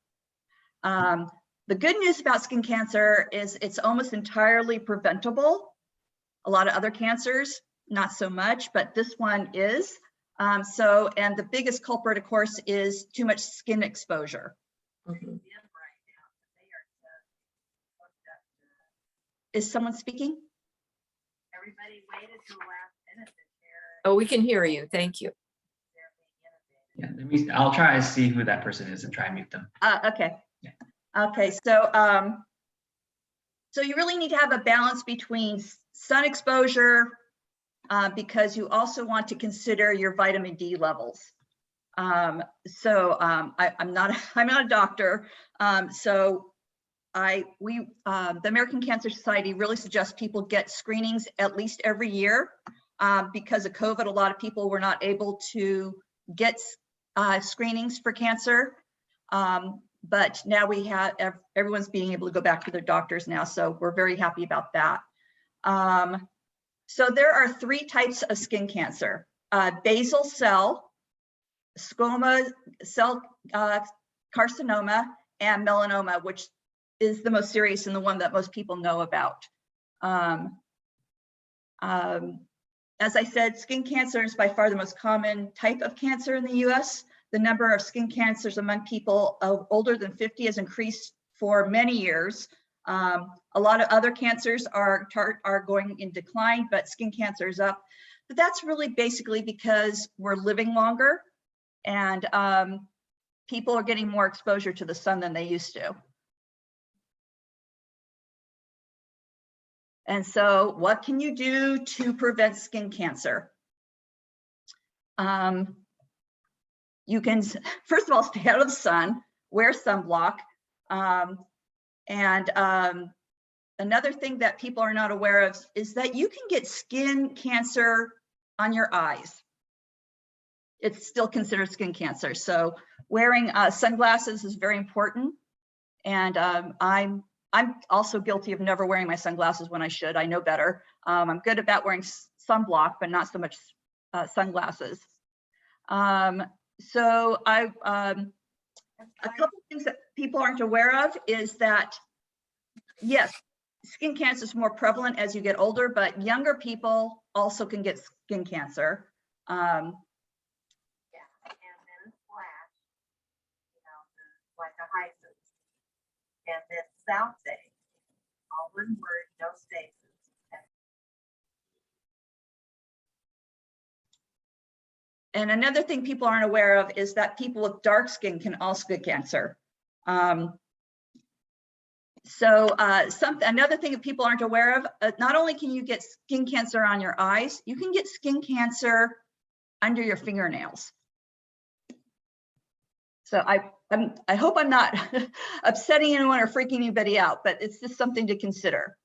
The good news about skin cancer is it's almost entirely preventable. A lot of other cancers, not so much, but this one is. And the biggest culprit, of course, is too much skin exposure. Mm-hmm. Is someone speaking? Everybody waited till last minute to share. Oh, we can hear you. Thank you. Yeah, I'll try to see who that person is and try and mute them. Okay. Yeah. Okay, so so you really need to have a balance between sun exposure, because you also want to consider your vitamin D levels. I'm not a doctor, so the American Cancer Society really suggests people get screenings at least every year. Because of COVID, a lot of people were not able to get screenings for cancer. But now we have, everyone's being able to go back to their doctors now. So we're very happy about that. So there are 3 types of skin cancer: basal cell, squamous cell carcinoma, and melanoma, which is the most serious and the one that most people know about. As I said, skin cancer is by far the most common type of cancer in the US. The number of skin cancers among people older than 50 has increased for many years. A lot of other cancers are going in decline, but skin cancer is up. But that's really basically because we're living longer and people are getting more exposure to the sun than they used to. And so what can you do to prevent skin cancer? You can, first of all, stay out of the sun, wear sunblock. Another thing that people are not aware of is that you can get skin cancer on your eyes. It's still considered skin cancer. So wearing sunglasses is very important. And I'm also guilty of never wearing my sunglasses when I should. I know better. I'm good about wearing sunblock, but not so much sunglasses. A couple things that people aren't aware of is that, yes, skin cancer is more prevalent as you get older, but younger people also can get skin cancer. Yeah, and then a flash, like a hyphen, and then South Bay, all one word, no spaces. And another thing people aren't aware of is that people with dark skin can also get cancer. Another thing that people aren't aware of, not only can you get skin cancer on your eyes, you can get skin cancer under your fingernails. So I hope I'm not upsetting anyone or freaking anybody out, but it's just something to consider.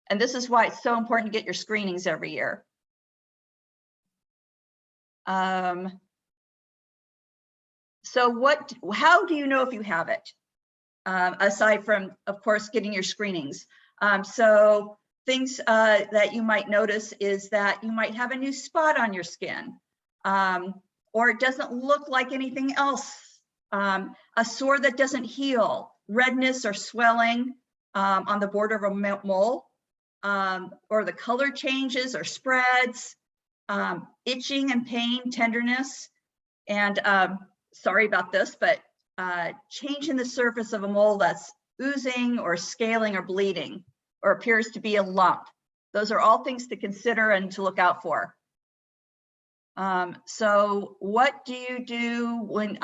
And this is why it's so important to get your screenings every year. So how do you know if you have it? Aside from, of course, getting your screenings. So things that you might notice is that you might have a new spot on your skin, or it doesn't look like anything else. A sore that doesn't heal, redness or swelling on the border of a mole, or the color changes or spreads, itching and pain, tenderness, and sorry about this, but change in the surface of a mole that's oozing or scaling or bleeding, or appears to be a lump. Those are all things to consider and to look out for. So what do you do when,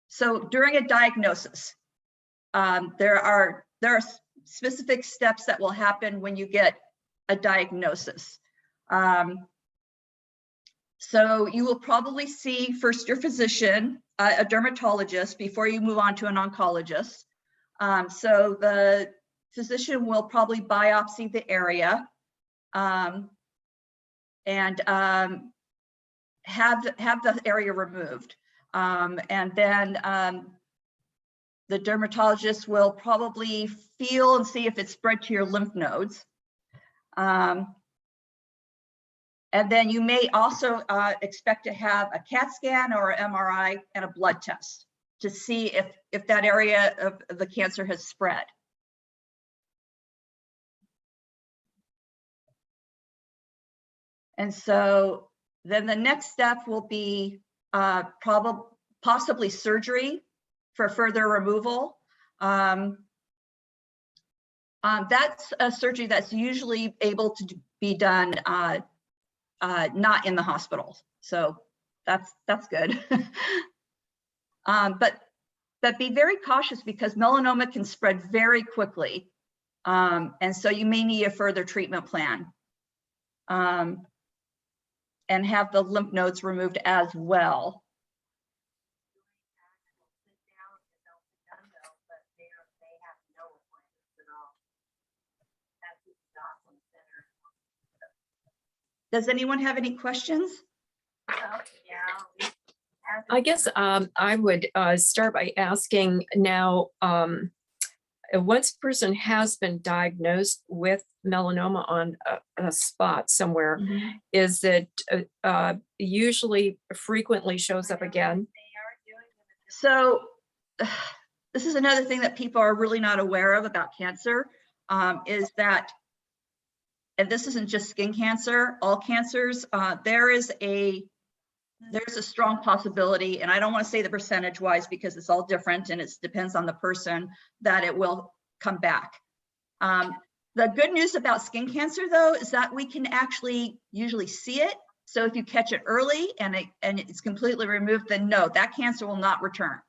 so during a diagnosis, there are specific steps that will happen when you get a diagnosis. So you will probably see first your physician, a dermatologist, before you move on to an oncologist. So the physician will probably biopsy the area and have the area removed. And then the dermatologist will probably feel and see if it's spread to your lymph nodes. And then you may also expect to have a CAT scan or an MRI and a blood test to see if that area of the cancer has spread. And so then the next step will be possibly surgery for further removal. That's a surgery that's usually able to be done not in the hospital. So that's good. But be very cautious because melanoma can spread very quickly. And so you may need a further treatment plan and have the lymph nodes removed as well. Does anyone have any questions? I guess I would start by asking now, once a person has been diagnosed with melanoma on a spot somewhere, is it usually frequently shows up again? So this is another thing that people are really not aware of about cancer, is that, and this isn't just skin cancer, all cancers, there's a strong possibility, and I don't want to say the percentage wise because it's all different and it depends on the person, that it will come back. The good news about skin cancer though is that we can actually usually see it. So if you catch it early and it's completely removed, then no, that cancer will not return.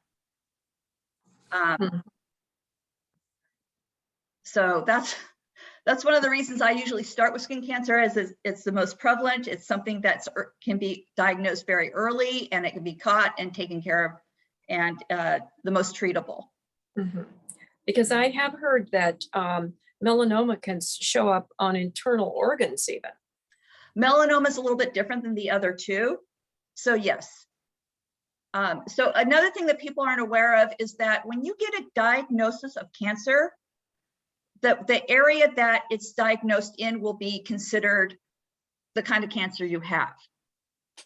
So that's one of the reasons I usually start with skin cancer, as it's the most prevalent. It's something that can be diagnosed very early and it can be caught and taken care of, and the most treatable. Because I have heard that melanoma can show up on internal organs even. Melanoma is a little bit different than the other two. So yes. So another thing that people aren't aware of is that when you get a diagnosis of cancer, the area that it's diagnosed in will be considered the kind of cancer you have.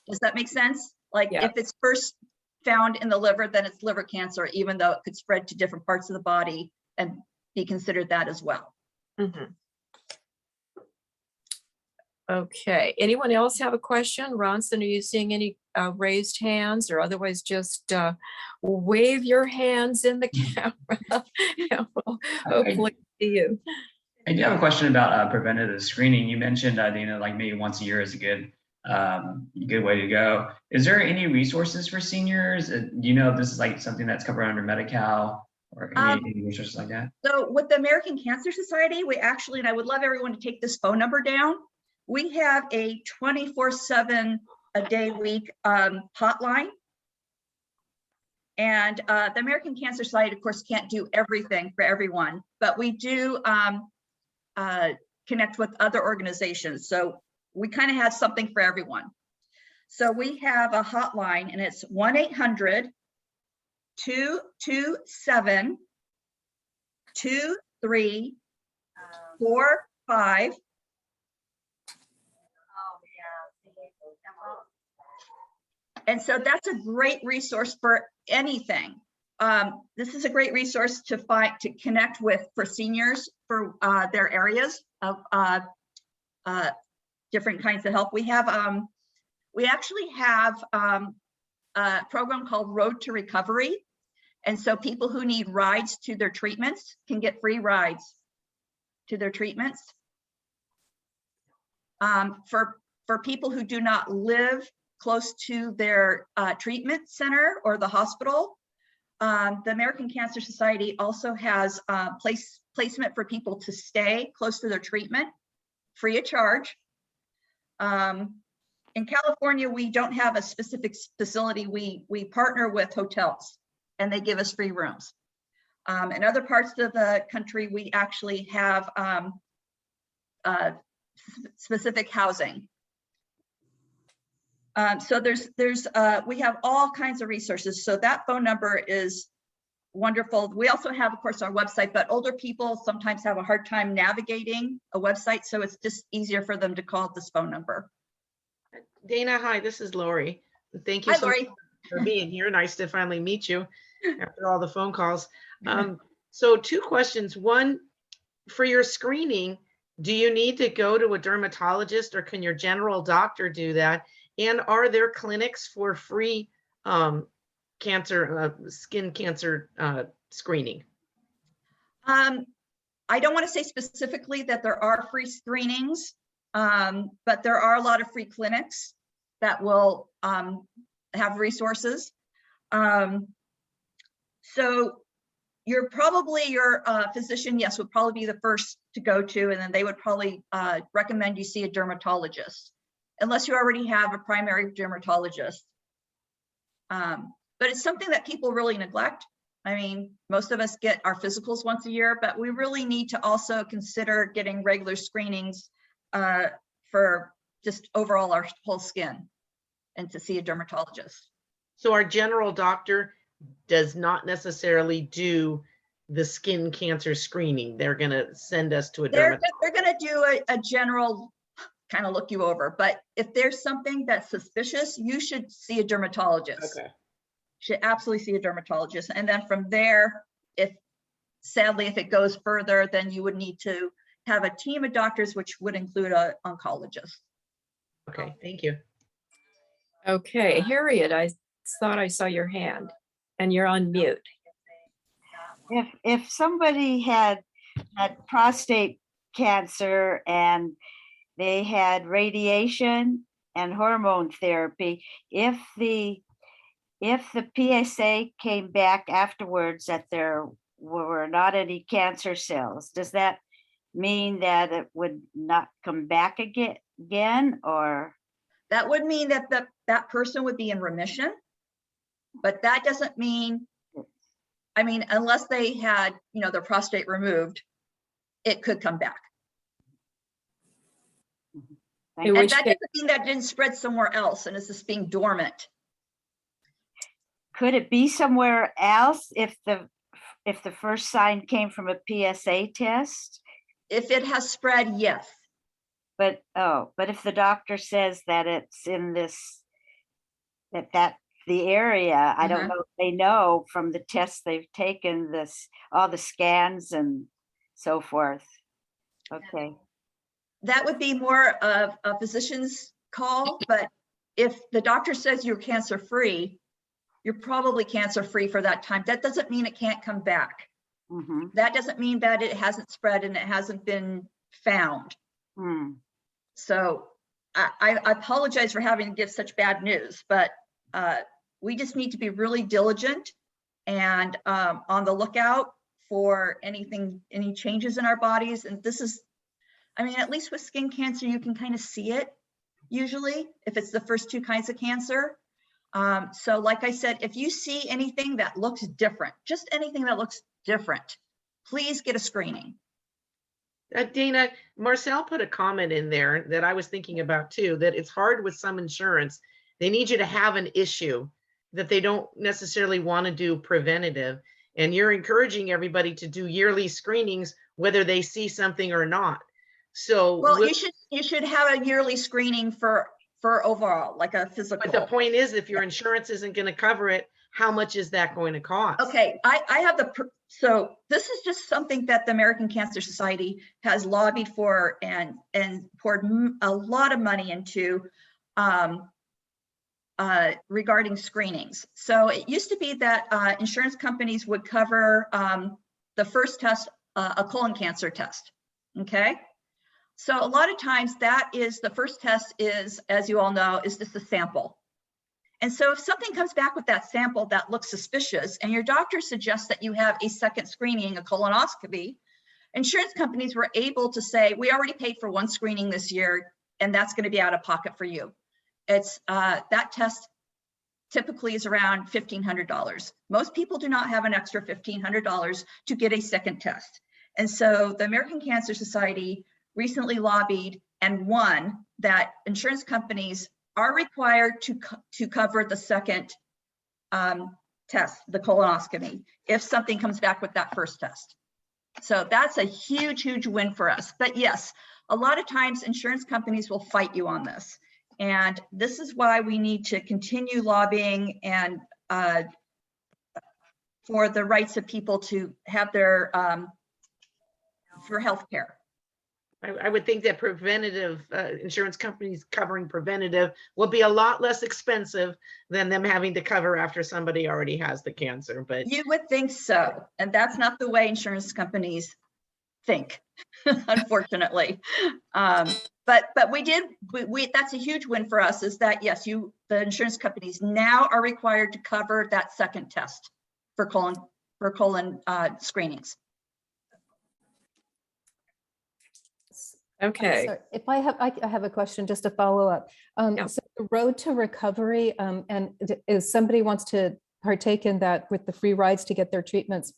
Does that make sense? Like if it's first found in the liver, then it's liver cancer, even though it could spread to different parts of the body and be considered that as well. Okay, anyone else have a question? Ronson, are you seeing any raised hands, or otherwise just wave your hands in the camera? Well, hopefully see you. I do have a question about preventative screening. You mentioned, Dana, like maybe once a year is a good way to go. Is there any resources for seniors? Do you know if this is like something that's covered under Medi-Cal or any resources like that? So with the American Cancer Society, we actually, and I would love everyone to take this phone number down, we have a 24/7 a day week hotline. And the American Cancer Society, of course, can't do everything for everyone, but we do connect with other organizations. So we kind of have something for everyone. So we have a hotline, and it's 1-800-227-2345. And so that's a great resource for anything. This is a great resource to connect with for seniors for their areas of different kinds of help. We actually have a program called Road to Recovery. And so people who need rides to their treatments can get free rides to their treatments. For people who do not live close to their treatment center or the hospital, the American Cancer Society also has placement for people to stay close to their treatment, free of charge. In California, we don't have a specific facility. We partner with hotels, and they give us free rooms. In other parts of the country, we actually have specific housing. So we have all kinds of resources. So that phone number is wonderful. We also have, of course, our website, but older people sometimes have a hard time navigating a website. So it's just easier for them to call this phone number. Dana, hi, this is Lori. Thank you so much for being here. Nice to finally meet you after all the phone calls. So 2 questions. One, for your screening, do you need to go to a dermatologist, or can your general doctor do that? And are there clinics for free skin cancer screening? I don't want to say specifically that there are free screenings, but there are a lot of free clinics that will have resources. So your physician, yes, would probably be the first to go to, and then they would probably recommend you see a dermatologist, unless you already have a primary dermatologist. But it's something that people really neglect. I mean, most of us get our physicals once a year, but we really need to also consider getting regular screenings for just overall our whole skin, and to see a dermatologist. So our general doctor does not necessarily do the skin cancer screening. They're going to send us to a dermatologist. They're going to do a general kind of look you over, but if there's something that's suspicious, you should see a dermatologist. Okay. Should absolutely see a dermatologist. And then from there, sadly, if it goes further, then you would need to have a team of doctors, which would include an oncologist. Okay, thank you. Okay, Harriet, I thought I saw your hand, and you're on mute. If somebody had prostate cancer and they had radiation and hormone therapy, if the PSA came back afterwards that there were not any cancer cells, does that mean that it would not come back again, or? That would mean that that person would be in remission, but that doesn't mean, I mean, unless they had, their prostate removed, it could come back. And that doesn't mean that didn't spread somewhere else and it's just being dormant. Could it be somewhere else if the first sign came from a PSA test? If it has spread, yes. But if the doctor says that it's in the area, I don't know if they know from the tests they've taken, all the scans and so forth. Okay. That would be more of a physician's call, but if the doctor says you're cancer-free, you're probably cancer-free for that time. That doesn't mean it can't come back. Mm-hmm. That doesn't mean that it hasn't spread and it hasn't been found. So I apologize for having to give such bad news, but we just need to be really diligent and on the lookout for any changes in our bodies. And this is, I mean, at least with skin cancer, you can kind of see it. usually, if it's the first two kinds of cancer. So like I said, if you see anything that looks different, just anything that looks different, please get a screening. Dana, Marcel put a comment in there that I was thinking about too, that it's hard with some insurance. They need you to have an issue that they don't necessarily want to do preventative. And you're encouraging everybody to do yearly screenings, whether they see something or not. So well, you should have a yearly screening for overall, like a physical. But the point is, if your insurance isn't going to cover it, how much is that going to cost? Okay, I have so this is just something that the American Cancer Society has lobbied for and poured a lot of money into regarding screenings. So it used to be that insurance companies would cover the first test, a colon cancer test, okay? So a lot of times that is, the first test is, as you all know, is just a sample. And so if something comes back with that sample that looks suspicious and your doctor suggests that you have a second screening, a colonoscopy, insurance companies were able to say, we already paid for one screening this year and that's going to be out of pocket for you. It's that test typically is around $1,500. Most people do not have an extra $1,500 to get a second test. And so the American Cancer Society recently lobbied and won that insurance companies are required to cover the second test, the colonoscopy, if something comes back with that first test. So that's a huge, huge win for us. But yes, a lot of times insurance companies will fight you on this. And this is why we need to continue lobbying and for the rights of people to have their, for healthcare. I would think that preventative insurance companies covering preventative will be a lot less expensive than them having to cover after somebody already has the cancer. But you would think so, and that's not the way insurance companies think, unfortunately. But we did. That's a huge win for us. Is that yes, the insurance companies now are required to cover that second test for colon screenings. Okay. So if I have a question just to follow up. Yeah. So the road to recovery, and if somebody wants to partake in that with the free rides to get their treatments,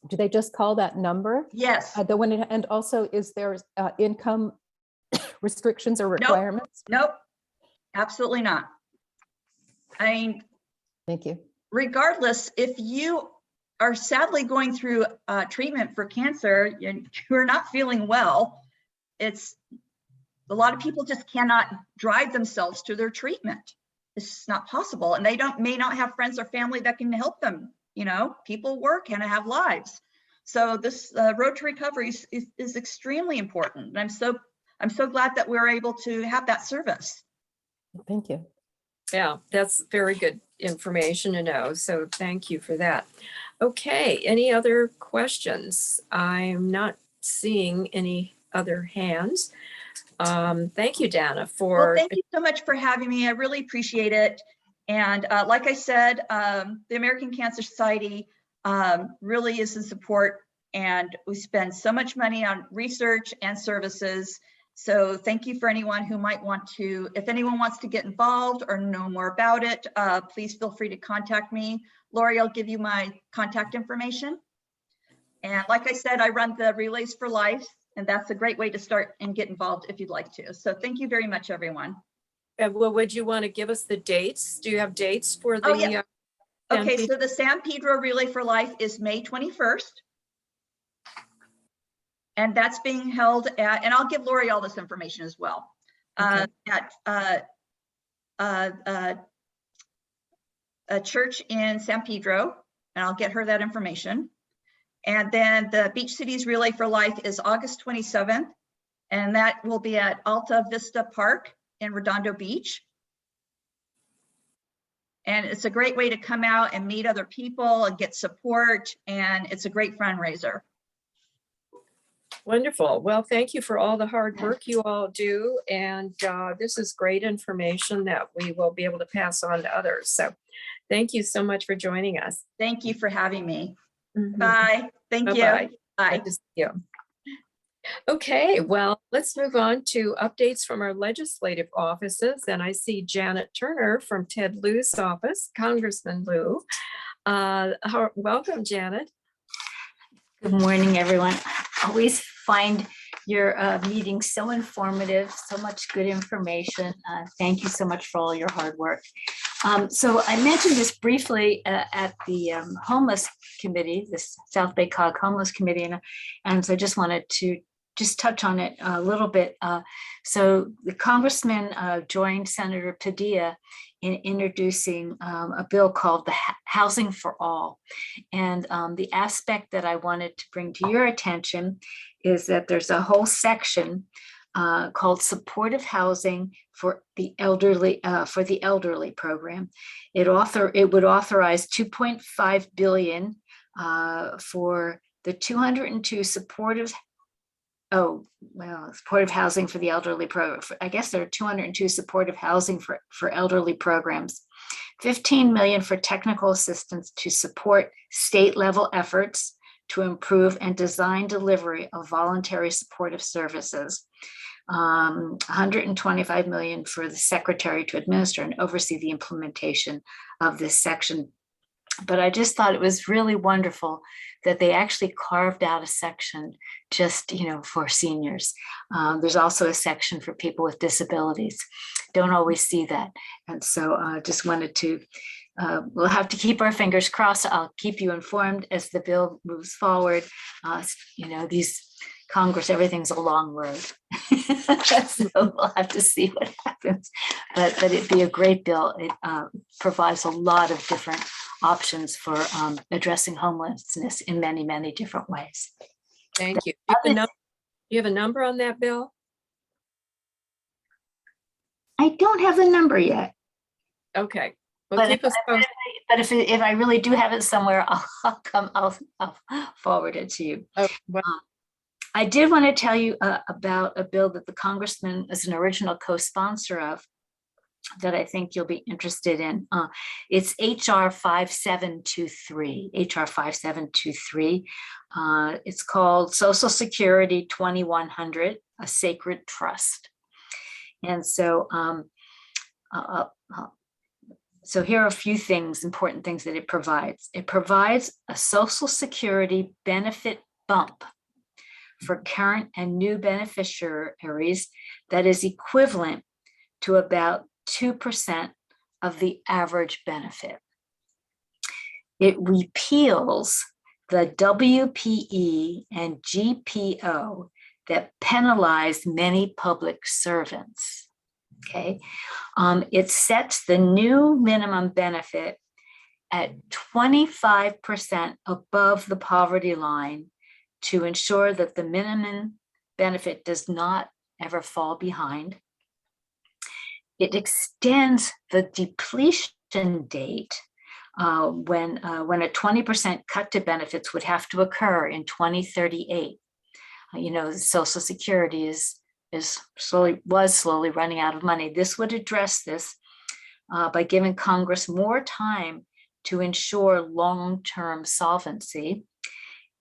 do they just call that number? Yes. And also, is there income restrictions or requirements? Nope. Absolutely not. I mean, thank you. Regardless, if you are sadly going through treatment for cancer and you're not feeling well, it's a lot of people just cannot drive themselves to their treatment. It's just not possible. And they may not have friends or family that can help them. You know, people work and have lives. So this road to recovery is extremely important. And I'm so glad that we're able to have that service. Thank you. Yeah, that's very good information to know. So thank you for that. Okay, any other questions? I'm not seeing any other hands. Thank you, Dana, for. Well, thank you so much for having me. I really appreciate it. And like I said, the American Cancer Society really is in support, and we spend so much money on research and services. So thank you for anyone who might want to, if anyone wants to get involved or know more about it, please feel free to contact me. Lori, I'll give you my contact information. And like I said, I run the Relays for Life, and that's a great way to start and get involved if you'd like to. So thank you very much, everyone. Well, would you want to give us the dates? Do you have dates for the? Oh, yeah. Okay, so the San Pedro Relay for Life is May 21st. And that's being held at, and I'll give Lori all this information as well, okay. At a church in San Pedro, and I'll get her that information. And then the Beach Cities Relay for Life is August 27th, and that will be at Alta Vista Park in Redondo Beach. And it's a great way to come out and meet other people and get support, and it's a great fundraiser. Wonderful. Well, thank you for all the hard work you all do. And this is great information that we will be able to pass on to others. So thank you so much for joining us. Thank you for having me. Mm-hmm. Bye. Thank you. Bye-bye. Bye. Good to see you. Okay, well, let's move on to updates from our legislative offices. And I see Janet Turner from Ted Lieu's office, Congressman Lieu. Welcome, Janet. Good morning, everyone. Always find your meetings so informative, so much good information. Thank you so much for all your hard work. So I mentioned this briefly at the homeless committee, the South Bay COG homeless committee, and so I just wanted to just touch on it a little bit. So the congressman joined Senator Padilla in introducing a bill called the Housing for All. And the aspect that I wanted to bring to your attention is that there's a whole section called Supportive Housing for the Elderly program. It would authorize $2.5 billion for the 202 supportive housing for the elderly program. I guess there are 202 supportive housing for elderly programs, 15 million for technical assistance to support state level efforts to improve and design delivery of voluntary supportive services, 125 million for the secretary to administer and oversee the implementation of this section. But I just thought it was really wonderful that they actually carved out a section just, for seniors. There's also a section for people with disabilities. Don't always see that. And so I just wanted to, we'll have to keep our fingers crossed. I'll keep you informed as the bill moves forward. These Congress, everything's a long road. So we'll have to see what happens. But it'd be a great bill. It provides a lot of different options for addressing homelessness in many, many different ways. Thank you. Do you have a number on that bill? I don't have the number yet. Okay. Well, keep us posted. But if I really do have it somewhere, I'll forward it to you. Oh, well. I did want to tell you about a bill that the congressman is an original co-sponsor of that I think you'll be interested in. It's HR 5723, HR 5723. It's called Social Security 2100, a Sacred Trust. And so, so here are a few important things that it provides. It provides a Social Security benefit bump for current and new beneficiaries that is equivalent to about 2% of the average benefit. It repeals the WPE and GPO that penalize many public servants. Okay, it sets the new minimum benefit at 25% above the poverty line to ensure that the minimum benefit does not ever fall behind. It extends the depletion date when a 20% cut to benefits would have to occur in 2038. Social Security was slowly running out of money. This would address this by giving Congress more time to ensure long-term solvency,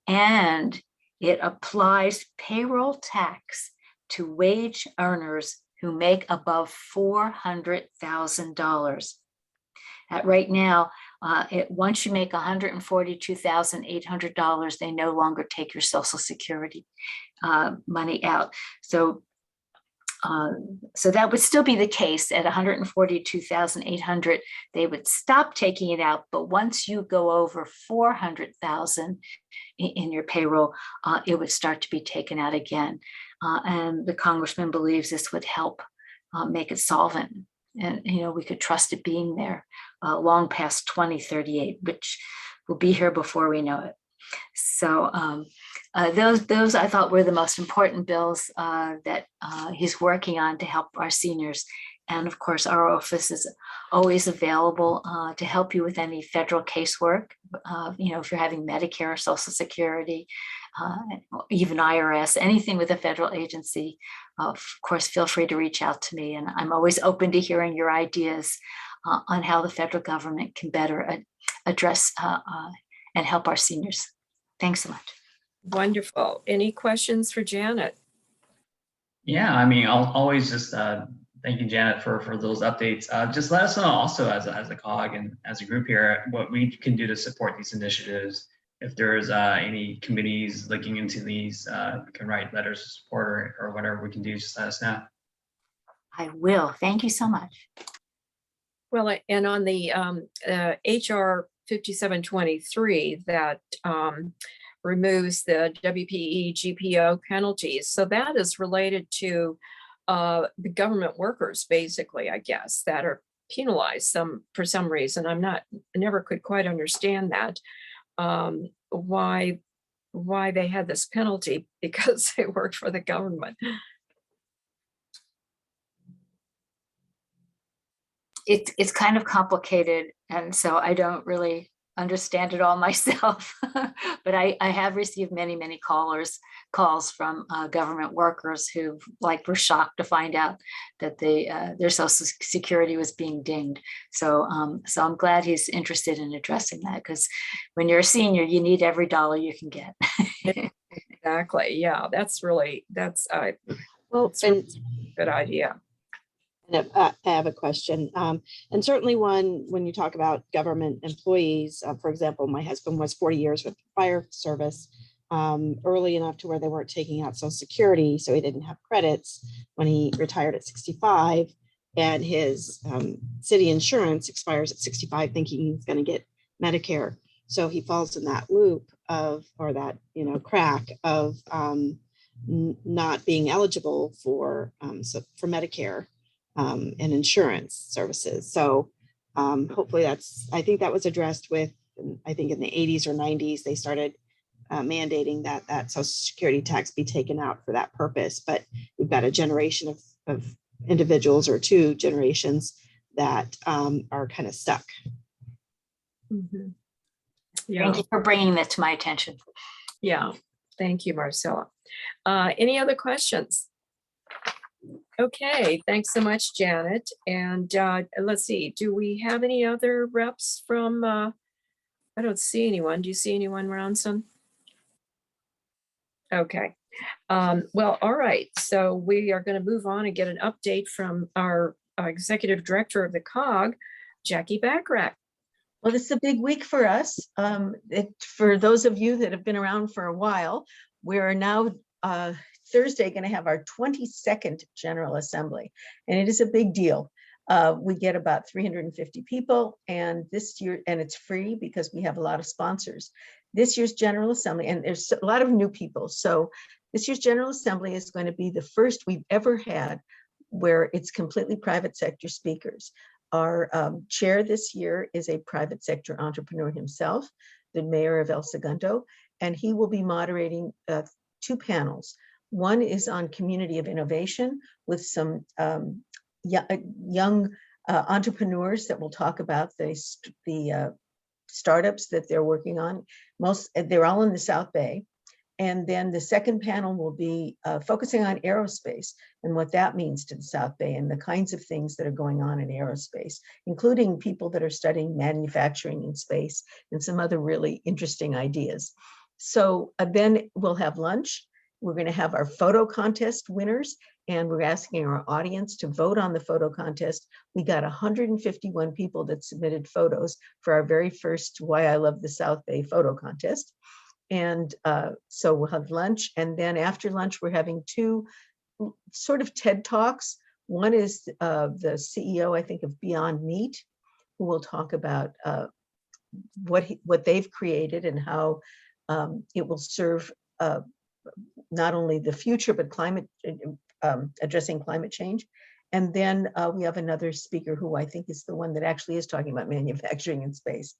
and it applies payroll tax to wage earners who make above $400,000. Right now, once you make $142,800, they no longer take your Social Security money out. So that would still be the case at $142,800. They would stop taking it out, but once you go over $400,000 in your payroll, it would start to be taken out again. And the congressman believes this would help make it solvent. And, we could trust it being there long past 2038, which will be here before we know it. So those I thought were the most important bills that he's working on to help our seniors. And of course, our office is always available to help you with any federal casework. If you're having Medicare, Social Security, even IRS, anything with a federal agency, of course, feel free to reach out to me. And I'm always open to hearing your ideas on how the federal government can better address and help our seniors. Thanks so much. Wonderful. Any questions for Janet? Yeah, I mean, I'll always just thank you, Janet, for those updates. Just let us know also as a COG and as a group here what we can do to support these initiatives. If there's any committees looking into these, we can write letters of support or whatever we can do. Just let us know. I will. Thank you so much. Well, and on the HR 5723 that removes the WPE GPO penalties. So that is related to the government workers, basically, I guess, that are penalized for some reason. I never could quite understand that, why they had this penalty because they worked for the government. It's kind of complicated, and so I don't really understand it all myself. But I have received many calls from government workers who were shocked to find out that their Social Security was being dinged. So I'm glad he's interested in addressing that, because when you're a senior, you need every dollar you can get. Exactly. Yeah, that's well, a good idea. And I have a question. And certainly when you talk about government employees, for example, my husband was 40 years with the fire service, early enough to where they weren't taking out Social Security, so he didn't have credits when he retired at 65, and his city insurance expires at 65, thinking he's going to get Medicare. So he falls in that loop or that crack of not being eligible for Medicare. And insurance services. So hopefully I think that was addressed with, I think in the 80s or 90s, they started mandating that Social Security tax be taken out for that purpose. But we've got a generation of individuals, or two generations, that are kind of stuck. Mm-hmm. Yeah. Thank you for bringing that to my attention. Yeah. Thank you, Marcella. Any other questions? Okay, thanks so much, Janet. And let's see, do we have any other reps from, I don't see anyone. Do you see anyone, Ronson? Okay. Well, all right. So we are going to move on and get an update from our executive director of the COG, Jackie Backrack. Well, this is a big week for us. For those of you that have been around for a while, we're now Thursday going to have our 22nd General Assembly, and it is a big deal. We get about 350 people, and this year, and it's free because we have a lot of sponsors. This year's General Assembly, and there's a lot of new people. So this year's General Assembly is going to be the first we've ever had where it's completely private sector speakers. Our chair this year is a private sector entrepreneur himself, the mayor of El Segundo, and he will be moderating two panels. One is on community of innovation with some young entrepreneurs that will talk about the startups that they're working on. They're all in the South Bay. And then the second panel will be focusing on aerospace and what that means to the South Bay and the kinds of things that are going on in aerospace, including people that are studying manufacturing in space and some other really interesting ideas. So then we'll have lunch. We're going to have our photo contest winners, and we're asking our audience to vote on the photo contest. We got 151 people that submitted photos for our very first Why I Love the South Bay photo contest. And so we'll have lunch, and then after lunch, we're having two sort of TED Talks. One is the CEO, I think, of Beyond Meat, who will talk about what they've created and how it will serve not only the future, but addressing climate change. And then we have another speaker who I think is the one that actually is talking about manufacturing in space.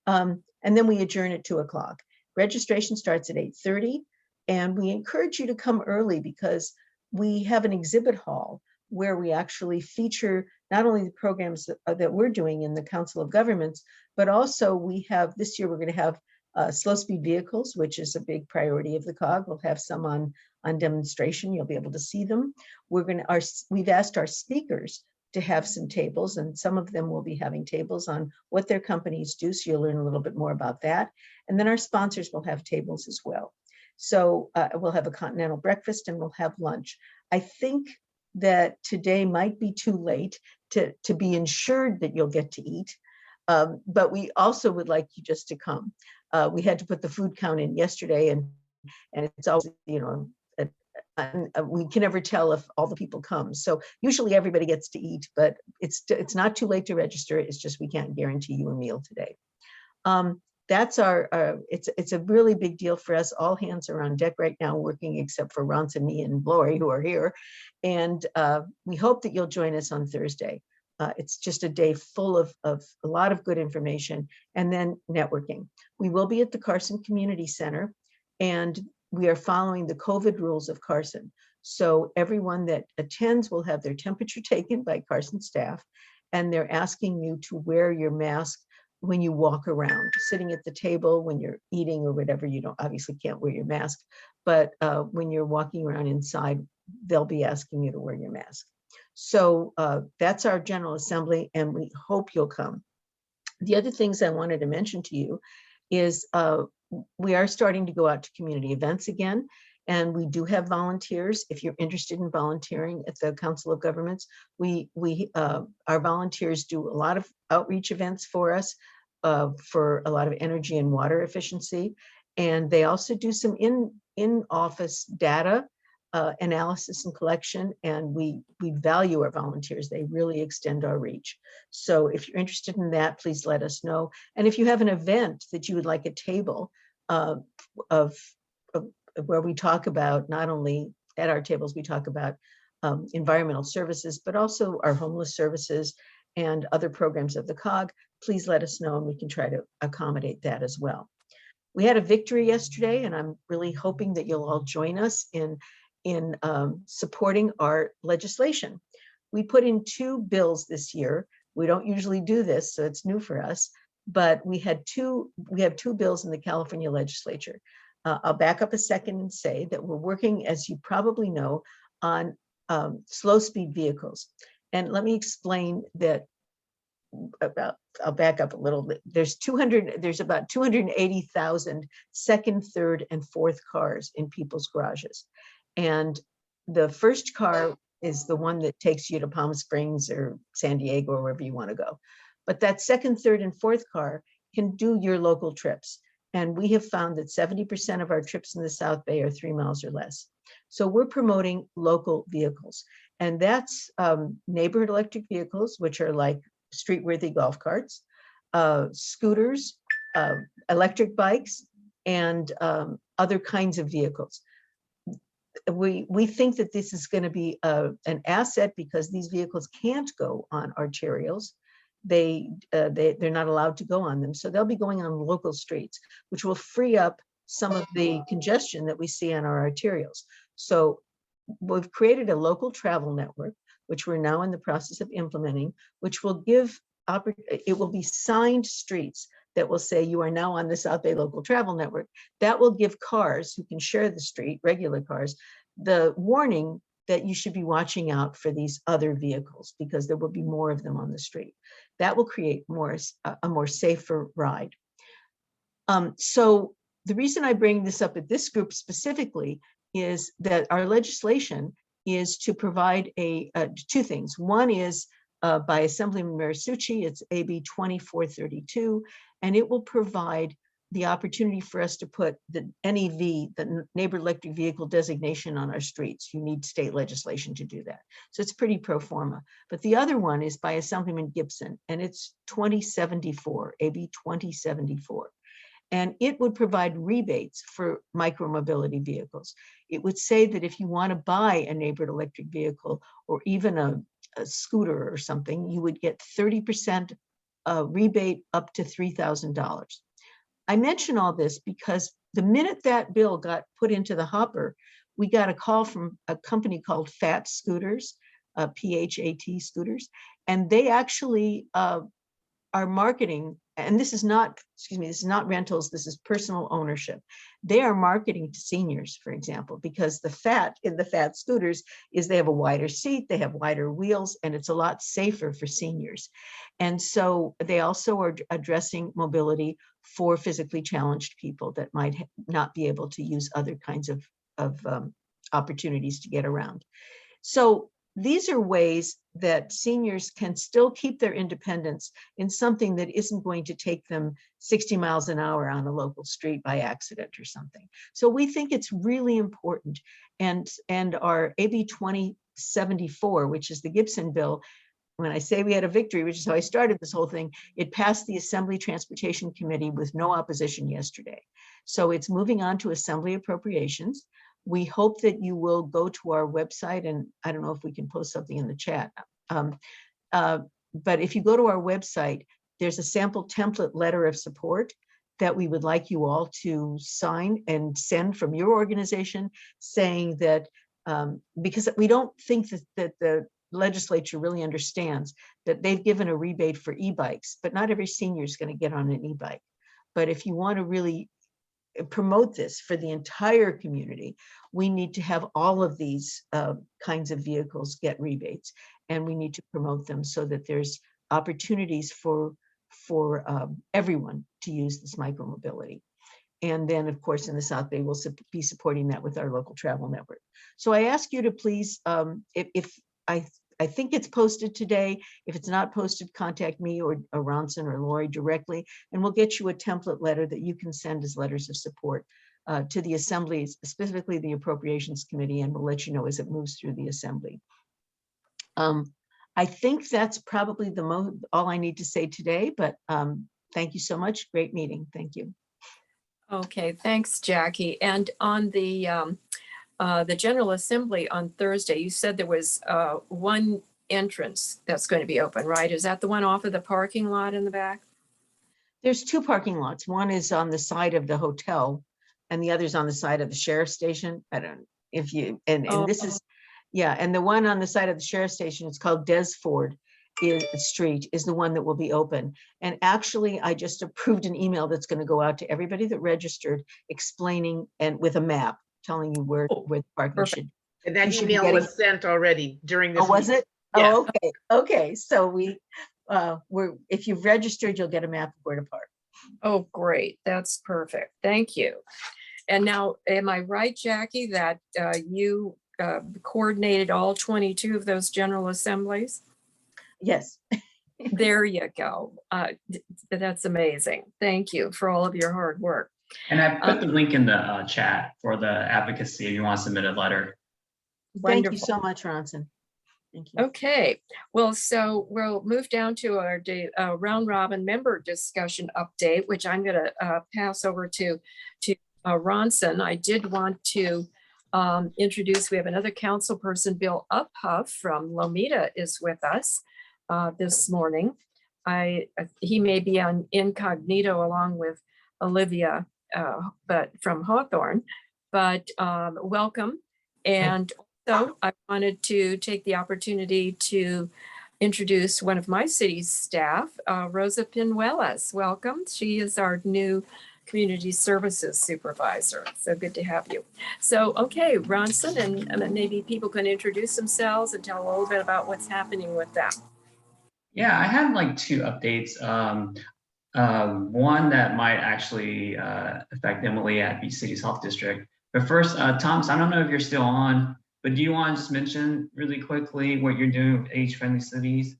And then we adjourn at 2:00. Registration starts at 8:30, and we encourage you to come early because we have an exhibit hall where we actually feature not only the programs that we're doing in the Council of Governments, but also we have, this year we're going to have slow speed vehicles, which is a big priority of the COG. We'll have some on demonstration. You'll be able to see them. We've asked our speakers to have some tables, and some of them will be having tables on what their companies do. So you'll learn a little bit more about that. And then our sponsors will have tables as well. So we'll have a continental breakfast and we'll have lunch. I think that today might be too late to be ensured that you'll get to eat. But we also would like you just to come. We had to put the food count in yesterday, and it's always, you know, we can never tell if all the people come. So usually everybody gets to eat, but it's not too late to register. It's just we can't guarantee you a meal today. That's it's a really big deal for us. All hands are on deck right now working, except for Ronce and me and Lori, who are here. And we hope that you'll join us on Thursday. It's just a day full of a lot of good information and then networking. We will be at the Carson Community Center, and we are following the COVID rules of Carson. So everyone that attends will have their temperature taken by Carson staff, and they're asking you to wear your mask when you walk around, sitting at the table, when you're eating or whatever. You don't obviously can't wear your mask, but when you're walking around inside, they'll be asking you to wear your mask. So that's our General Assembly, and we hope you'll come. The other things I wanted to mention to you is we are starting to go out to community events again, and we do have volunteers. If you're interested in volunteering at the Council of Governments, our volunteers do a lot of outreach events for us for a lot of energy and water efficiency, and they also do some in-office data analysis and collection, and we value our volunteers. They really extend our reach. So if you're interested in that, please let us know. And if you have an event that you would like a table of where we talk about, not only at our tables, we talk about environmental services, but also our homeless services and other programs of the COG, please let us know and we can try to accommodate that as well. We had a victory yesterday, and I'm really hoping that you'll all join us in supporting our legislation. We put in 2 bills this year. We don't usually do this, so it's new for us, but we have 2 bills in the California legislature. I'll back up a second and say that we're working, as you probably know, on slow speed vehicles. And let me explain that I'll back up a little bit. There's about 280,000 second, third, and fourth cars in people's garages. And the first car is the one that takes you to Palm Springs or San Diego or wherever you want to go. But that second, third, and fourth car can do your local trips. And we have found that 70% of our trips in the South Bay are 3 miles or less. So we're promoting local vehicles. And that's neighborhood electric vehicles, which are like street-worthy golf carts, scooters, electric bikes, and other kinds of vehicles. We think that this is going to be an asset because these vehicles can't go on arterials. They're not allowed to go on them. So they'll be going on local streets, which will free up some of the congestion that we see on our arterials. So we've created a local travel network, which we're now in the process of implementing, which will give, it will be signed streets that will say you are now on the South Bay Local Travel Network. That will give cars who can share the street, regular cars, the warning that you should be watching out for these other vehicles because there will be more of them on the street. That will create a more safer ride. So the reason I bring this up at this group specifically is that our legislation is to provide 2 things. One is by Assemblyman Marisucci, it's AB 2432, and it will provide the opportunity for us to put the NEV, the neighborhood electric vehicle designation, on our streets. You need state legislation to do that. So it's pretty pro forma. But the other one is by Assemblyman Gibson, and it's 2074, AB 2074. And it would provide rebates for micromobility vehicles. It would say that if you want to buy a neighborhood electric vehicle or even a scooter or something, you would get 30% rebate up to $3,000. I mention all this because the minute that bill got put into the hopper, we got a call from a company called Fat Scooters, PHAT Scooters, and they actually are marketing and this is not, excuse me, this is not rentals, this is personal ownership. They are marketing to seniors, for example, because the fat in the fat scooters is they have a wider seat, they have wider wheels, and it's a lot safer for seniors. And so they also are addressing mobility for physically challenged people that might not be able to use other kinds of opportunities to get around. So these are ways that seniors can still keep their independence in something that isn't going to take them 60 miles an hour on a local street by accident or something. So we think it's really important. And our AB 2074, which is the Gibson bill, when I say we had a victory, which is how I started this whole thing, it passed the Assembly Transportation Committee with no opposition yesterday. So it's moving on to Assembly Appropriations. We hope that you will go to our website, and I don't know if we can post something in the chat. But if you go to our website, there's a sample template letter of support that we would like you all to sign and send from your organization, saying that, because we don't think that the legislature really understands that they've given a rebate for e-bikes, but not every senior is going to get on an e-bike. But if you want to really promote this for the entire community, we need to have all of these kinds of vehicles get rebates, and we need to promote them so that there's opportunities for everyone to use this micromobility. And then, of course, in the South Bay, we'll be supporting that with our local travel network. So I ask you to please, if I think it's posted today. If it's not posted, contact me or Ronson or Lori directly, and we'll get you a template letter that you can send as letters of support to the Assembly, specifically the Appropriations Committee, and we'll let you know as it moves through the Assembly. I think that's probably all I need to say today, but thank you so much. Great meeting. Thank you. Okay, thanks, Jackie. And on the General Assembly on Thursday, you said there was one entrance that's going to be open, right? Is that the one off of the parking lot in the back? There's two parking lots. One is on the side of the hotel and the other's on the side of the sheriff's station. I don't, if you, and this is, yeah, and the one on the side of the sheriff's station, it's called Desford Street, is the one that will be open. And actually, I just approved an email that's going to go out to everybody that registered, explaining, and with a map, telling you where the parking should. And that email was sent already during this. Oh, was it? Yeah. Oh, okay. Okay. So if you've registered, you'll get a map of where to park. Oh, great. That's perfect. Thank you. And now, am I right, Jackie, that you coordinated all 22 of those General Assemblies? Yes. There you go. That's amazing. Thank you for all of your hard work. And I put the link in the chat for the advocacy if you want to submit a letter. Thank you so much, Ronson. Thank you. Okay, well, so we'll move down to our round robin member discussion update, which I'm going to pass over to Ronson. I did want to introduce, we have another council person, Bill Uphuff from Lomita is with us this morning. He may be on incognito along with Olivia, but from Hawthorne, but welcome. And so I wanted to take the opportunity to introduce one of my city's staff, Rosa Pinuelas. Welcome. She is our new community services supervisor. So good to have you. So, okay, Ronson, and maybe people can introduce themselves and tell a little bit about what's happening with them. Yeah, I have like two updates. One that might actually affect Emily at Beach City's Health District. But first, Thomas, I don't know if you're still on, but do you want to just mention really quickly what you're doing with age-friendly cities?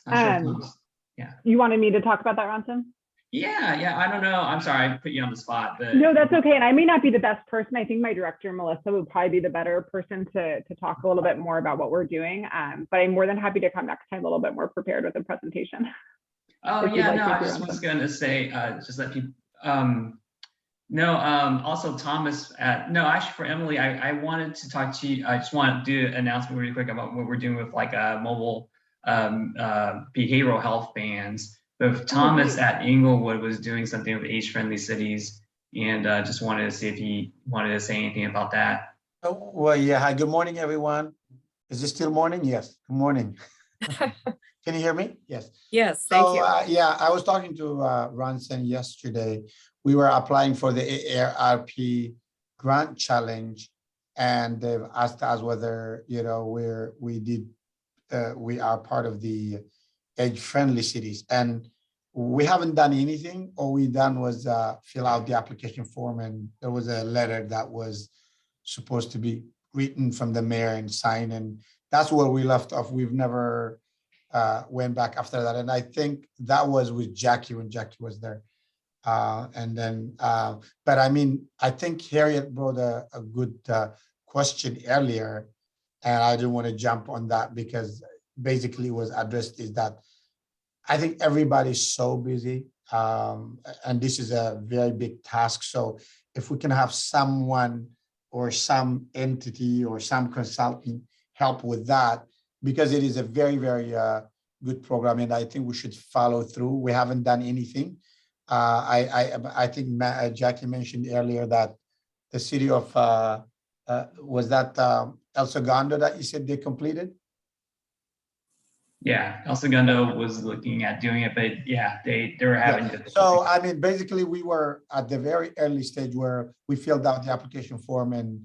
Yeah. You wanted me to talk about that, Ronson? Yeah. I don't know. I'm sorry, I put you on the spot. But no, that's okay. And I may not be the best person. I think my director, Melissa, would probably be the better person to talk a little bit more about what we're doing. But I'm more than happy to come next time a little bit more prepared with the presentation. Oh, yeah, no, I just was going to say, just let people, also Thomas, actually for Emily, I wanted to talk to you. I just want to do an announcement really quick about what we're doing with like mobile behavioral health vans. But Thomas at Inglewood was doing something with age-friendly cities, and just wanted to see if he wanted to say anything about that. Oh, well, yeah. Hi, good morning, everyone. Is it still morning? Yes, good morning. Can you hear me? Yes. Yes, thank So, you. yeah, I was talking to Ronson yesterday. We were applying for the AARP grant challenge, and they've asked us whether, you know, we are part of the age-friendly cities, and we haven't done anything. All we done was fill out the application form, and there was a letter that was supposed to be written from the mayor and signed, and that's where we left off. We've never went back after that, and I think that was with Jackie when Jackie was there. And then, but I mean, I think Harriet brought a good question earlier, and I didn't want to jump on that because basically it was addressed is that I think everybody's so busy, and this is a very big task. So if we can have someone or some entity or some consultant help with that, because it is a very, very good program, and I think we should follow through. We haven't done anything. I think Jackie mentioned earlier that the city of was that El Segundo that you said they completed? Yeah, El Segundo was looking at doing it, but yeah, they were having difficulty. So I mean, basically, we were at the very early stage where we filled out the application form, and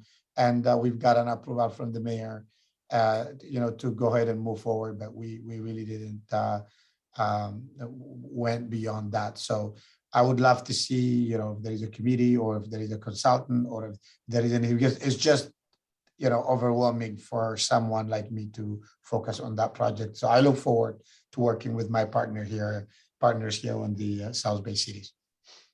we've got an approval from the mayor, you know, to go ahead and move forward. But we really didn't went beyond that. So I would love to see, you know, if there is a committee or if there is a consultant or if there is any, because it's just, you know, overwhelming for someone like me to focus on that project. So I look forward to working with my partners here on the South Bay cities.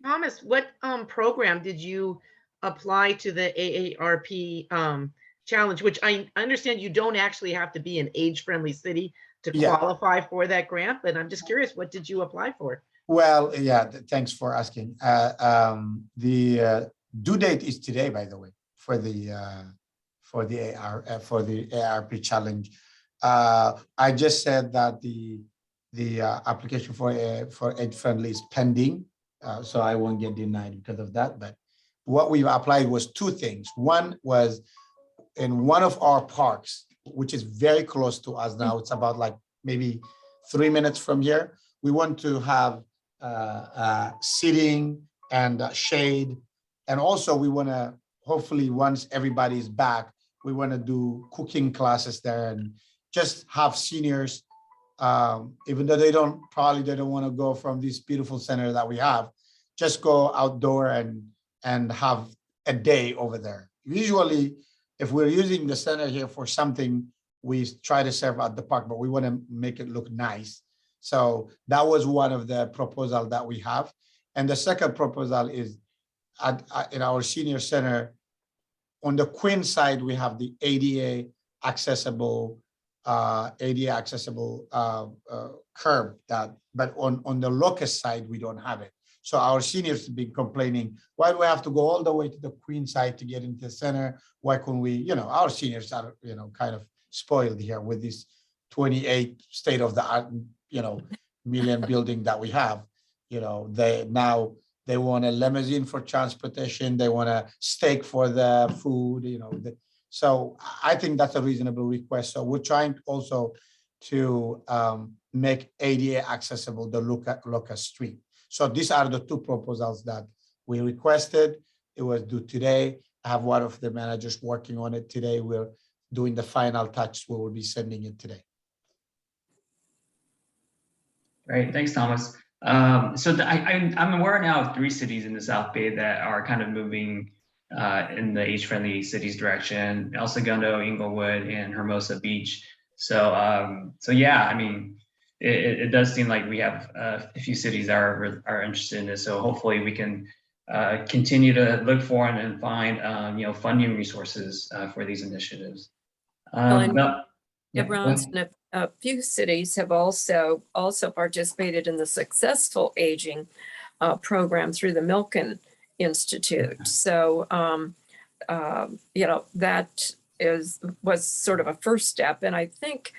Thomas, what program did you apply to the AARP challenge, which I understand you don't actually have to be an age-friendly city to qualify for that grant, but I'm just curious, what did you apply for? Well, yeah, thanks for asking. The due date is today, by the way, for the AARP challenge. I just said that the application for age friendly is pending, so I won't get denied because of that. But what we applied was two things. One was in one of our parks, which is very close to us now. It's about like maybe 3 minutes from here. We want to have seating and shade, and also we want to hopefully once everybody is back, we want to do cooking classes there and just have seniors, even though they don't want to go from this beautiful center that we have, just go outdoor and have a day over there. Usually, if we're using the center here for something, we try to serve at the park, but we want to make it look nice. So that was one of the proposals that we have. And the second proposal is in our senior center, on the Queen side, we have the ADA accessible curb, but on the Locust side, we don't have it. So our seniors have been complaining, why do we have to go all the way to the Queen side to get into the center? Why couldn't we, you know, our seniors are, you know, kind of spoiled here with this 28 state of the art, you know, million building that we have. You know, they want a limousine for transportation. They want a steak for the food, you know. So I think that's a reasonable request. So we're trying also to make ADA accessible the Locust Street. So these are the two proposals that we requested. It was due today. I have one of the managers working on it today. We're doing the final touch. We will be sending it today. Great, thanks, Thomas. So I'm aware now of 3 cities in the South Bay that are kind of moving in the age-friendly cities direction: El Segundo, Inglewood, and Hermosa Beach. So yeah, I mean, it does seem like we have a few cities that are interested in this. So hopefully we can continue to look for and find you know, funding resources for these initiatives. A few cities have also participated in the successful aging program through the Milken Institute. So, you know, that was sort of a first step. And I think,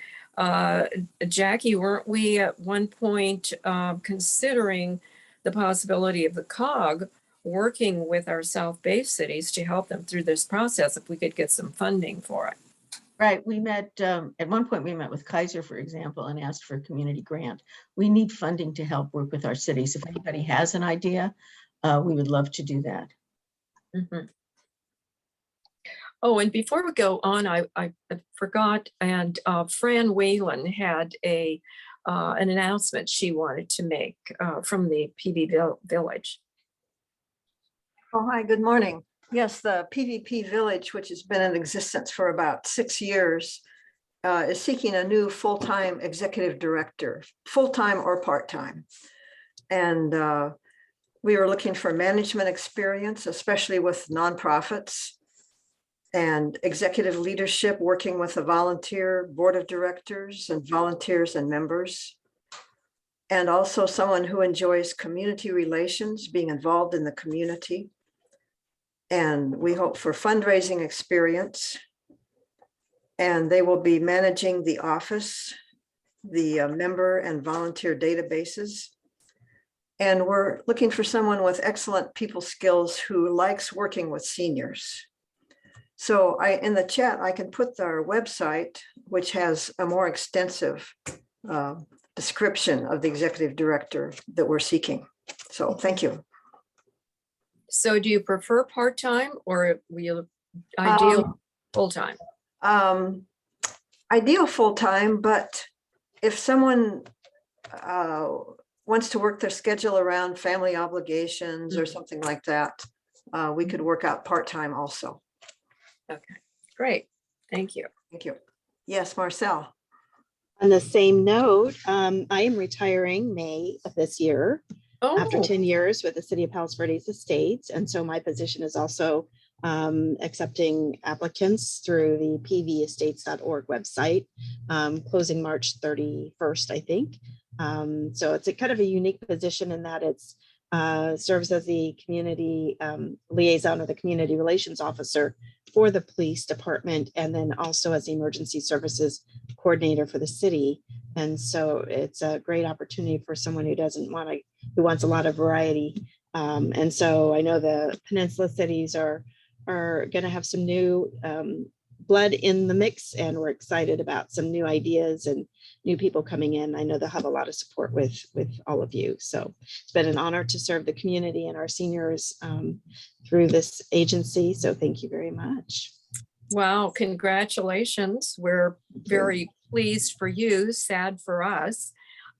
Jackie, weren't we at one point considering the possibility of the COG working with our South Bay cities to help them through this process if we could get some funding for it? Right, we met, at one point we met with Kaiser, for example, and asked for a community grant. We need funding to help work with our cities. If anybody has an idea, we would love to do that. Mhm. Oh, and before we go on, I forgot, and Fran Whalen had an announcement she wanted to make from the PV Village. Oh, hi, good morning. Yes, the PVP Village, which has been in existence for about 6 years, is seeking a new full-time executive director, full-time or part-time. And we were looking for management experience, especially with nonprofits, and executive leadership, working with a volunteer board of directors and volunteers and members. And also someone who enjoys community relations, being involved in the community. And we hope for fundraising experience. And they will be managing the office, the member and volunteer databases. And we're looking for someone with excellent people skills who likes working with seniors. So in the chat, I can put our website, which has a more extensive description of the executive director that we're seeking. So thank you. So do you prefer part-time or will ideal full-time? Ideal full-time, but if someone wants to work their schedule around family obligations or something like that, we could work out part-time also. Okay, great. Thank you. Thank you. Yes, Marcel. On the same note, I am retiring May of this year after 10 years with the City of Palos Verdes Estates. And so my position is also accepting applicants through the pvestates.org website, closing March 31st, I think. So it's a kind of a unique position in that it's serves as the community liaison or the community relations officer for the police department, and then also as the emergency services coordinator for the city. And so it's a great opportunity for someone who who wants a lot of variety. And so I know the Peninsula cities are going to have some new blood in the mix, and we're excited about some new ideas and new people coming in. I know they'll have a lot of support with all of you. So it's been an honor to serve the community and our seniors through this agency. So thank you very much. Wow, congratulations. We're very pleased for you, sad for us.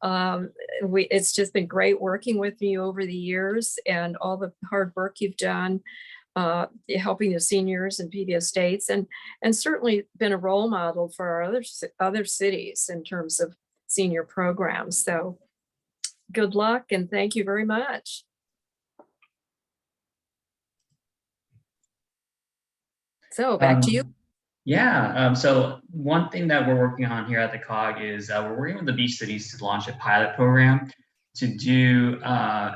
It's just been great working with you over the years and all the hard work you've done. Helping the seniors in PV Estates, and certainly been a role model for our other cities in terms of senior programs. So good luck and thank you very much. So back to you. Yeah, so one thing that we're working on here at the COG is we're working with the beach cities to launch a pilot program to do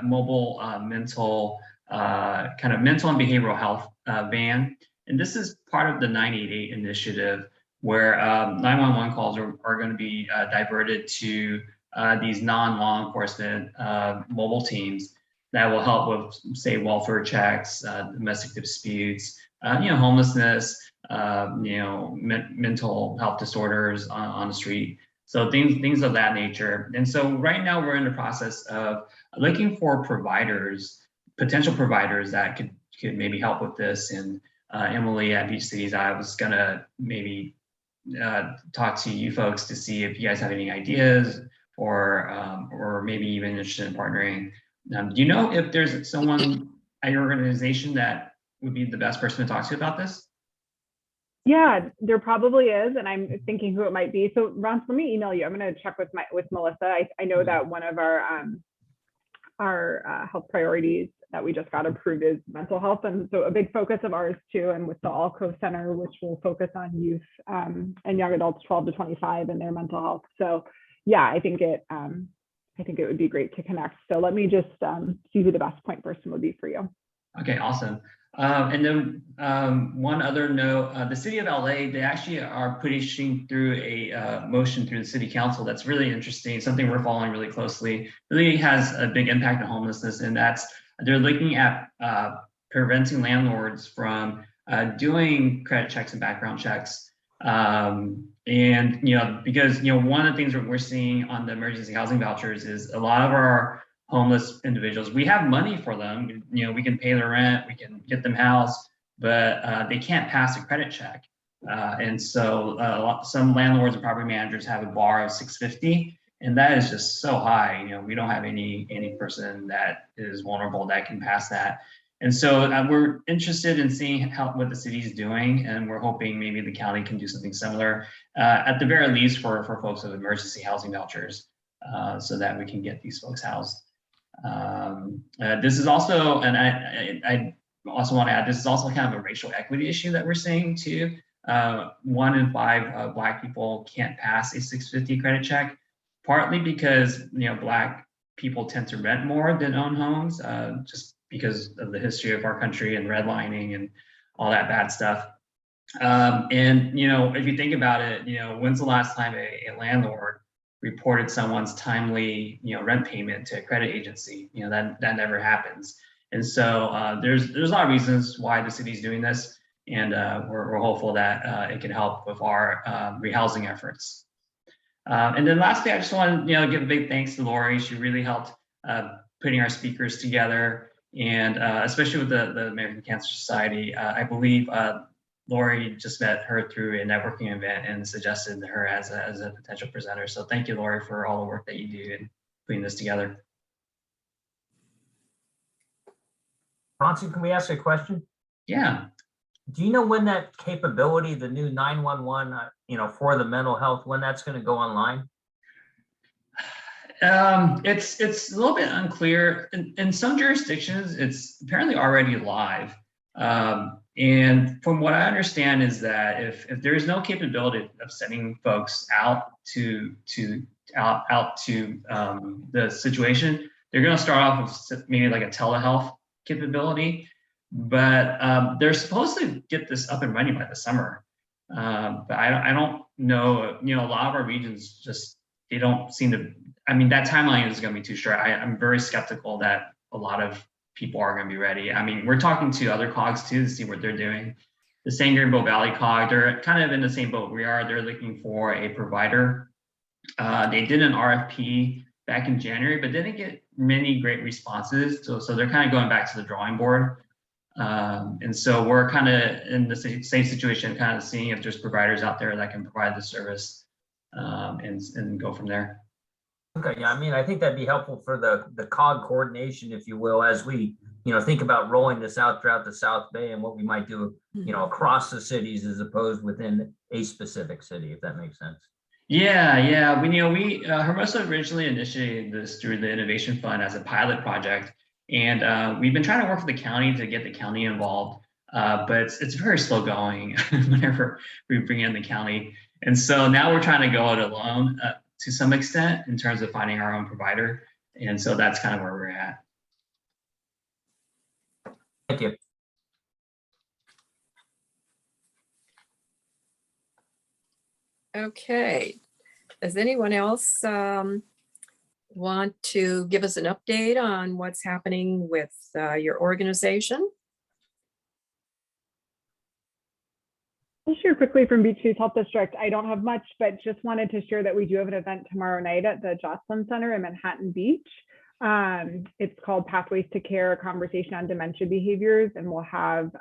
mobile mental kind of mental and behavioral health van. And this is part of the 988 initiative where 911 calls are going to be diverted to these non-law enforcement mobile teams that will help with, say, welfare checks, domestic disputes, homelessness, mental health disorders on the street. So things of that nature. And so right now we're in the process of looking for potential providers that could maybe help with this. And Emily at Beach Cities, I was gonna maybe talk to you folks to see if you guys have any ideas or maybe even interested in partnering. Do you know if there's someone at your organization that would be the best person to talk to about this? Yeah, there probably is, and I'm thinking who it might be. So Ron, let me email you. I'm going to check with Melissa. I know that one of our health priorities that we just got approved is mental health, and so a big focus of ours too, and with the Alco Center, which will focus on youth and young adults 12 to 25 and their mental health. So yeah, I think it would be great to connect. So let me just see who the best point person would be for you. Okay, awesome. And then one other note, the city of LA, they actually are pushing through a motion through the city council that's really interesting, something we're following really closely, really has a big impact on homelessness. And they're looking at preventing landlords from doing credit checks and background checks And, you know, because, you know, one of the things that we're seeing on the emergency housing vouchers is a lot of our homeless individuals, we have money for them, you know, we can pay their rent, we can get them housed, but they can't pass a credit check. And so some landlords and property managers have a bar of 650, and that is just so high. You know, we don't have any person that is vulnerable that can pass that. And so we're interested in seeing what the city is doing, and we're hoping maybe the county can do something similar, at the very least for folks with emergency housing vouchers, so that we can get these folks housed. This is also, and I also want to add, this is also kind of a racial equity issue that we're seeing too. 1 in 5 Black people can't pass a 650 credit check, partly because, you know, Black people tend to rent more than own homes, just because of the history of our country and redlining and all that bad stuff. And, you know, if you think about it, you know, when's the last time a landlord reported someone's timely, you know, rent payment to a credit agency? You know, that never happens. And so there's a lot of reasons why the city's doing this, and we're hopeful that it can help with our rehousing efforts. And then lastly, I just want to, you know, give a big thanks to Lori. She really helped putting our speakers together, and especially with the American Cancer Society. I believe Lori just met her through a networking event and suggested her as a potential presenter. So thank you, Lori, for all the work that you do in putting this together. Bronson, can we ask a question? Yeah. Do you know when that capability, the new 911, you know, for the mental health, when that's going to go online? It's a little bit unclear. In some jurisdictions, it's apparently already live. And from what I understand is that if there is no capability of sending folks out to the situation, they're going to start off with maybe like a telehealth capability. But they're supposed to get this up and running by the summer. But I don't know. You know, a lot of our regions just, they don't seem to. I mean, that timeline is going to be too short. I'm very skeptical that a lot of people are going to be ready. I mean, we're talking to other COGs too to see what they're doing. The San Gabriel Valley COG, they're kind of in the same boat we are. They're looking for a provider. They did an RFP back in January, but didn't get many great responses. So they're kind of going back to the drawing board. And so we're kind of in the same situation, kind of seeing if there's providers out there that can provide the service, and go from there. Okay, yeah, I mean, I think that'd be helpful for the COG coordination, if you will, as we, you know, think about rolling this out throughout the South Bay and what we might do, you know, across the cities as opposed within a specific city, if that makes sense. Yeah. Hermosa originally initiated this through the Innovation Fund as a pilot project. And we've been trying to work with the county to get the county involved, but it's very slow going whenever we bring in the county. And so now we're trying to go it alone to some extent in terms of finding our own provider. And so that's kind of where we're at. Thank you. Okay. Does anyone else want to give us an update on what's happening with your organization? I'll share quickly from Beach View Health District. I don't have much, but just wanted to share that we do have an event tomorrow night at the Jocelyn Center in Manhattan Beach. It's called Pathways to Care, a conversation on dementia behaviors, and we'll have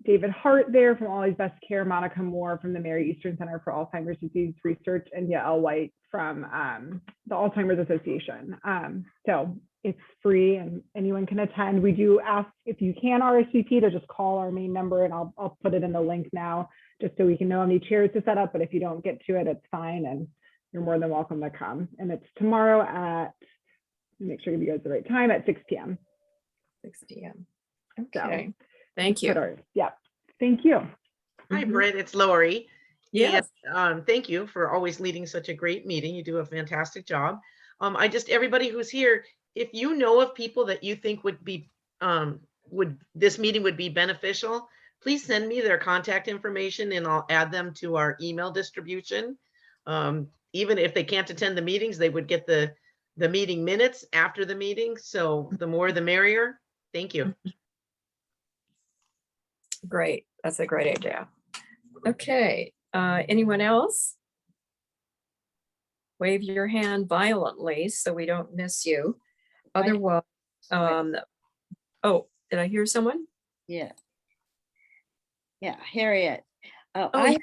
David Hart there from Always Best Care, Monica Moore from the Mary Eastern Center for Alzheimer's Disease Research, and Yael White from the Alzheimer's Association. So it's free and anyone can attend. We do ask if you can RSVP to just call our main number, and I'll put it in the link now just so we can know how many chairs to set up. But if you don't get to it, it's fine, and you're more than welcome to come. And it's tomorrow at, make sure I give you guys the right time, at 6 p.m. 6 p.m. Okay. Thank you. Yeah. Thank you. Hi, Britt. It's Lori. Yes. And, thank you for always leading such a great meeting. You do a fantastic job. Everybody who's here, if you know of people that you think would be, this meeting would be beneficial, please send me their contact information and I'll add them to our email distribution. Even if they can't attend the meetings, they would get the meeting minutes after the meeting. So the more the merrier. Thank you. Great. That's a great idea. Okay, anyone else? Wave your hand violently so we don't miss you. Otherwise, oh, did I hear someone? Yeah. Yeah, Harriet. Oh, I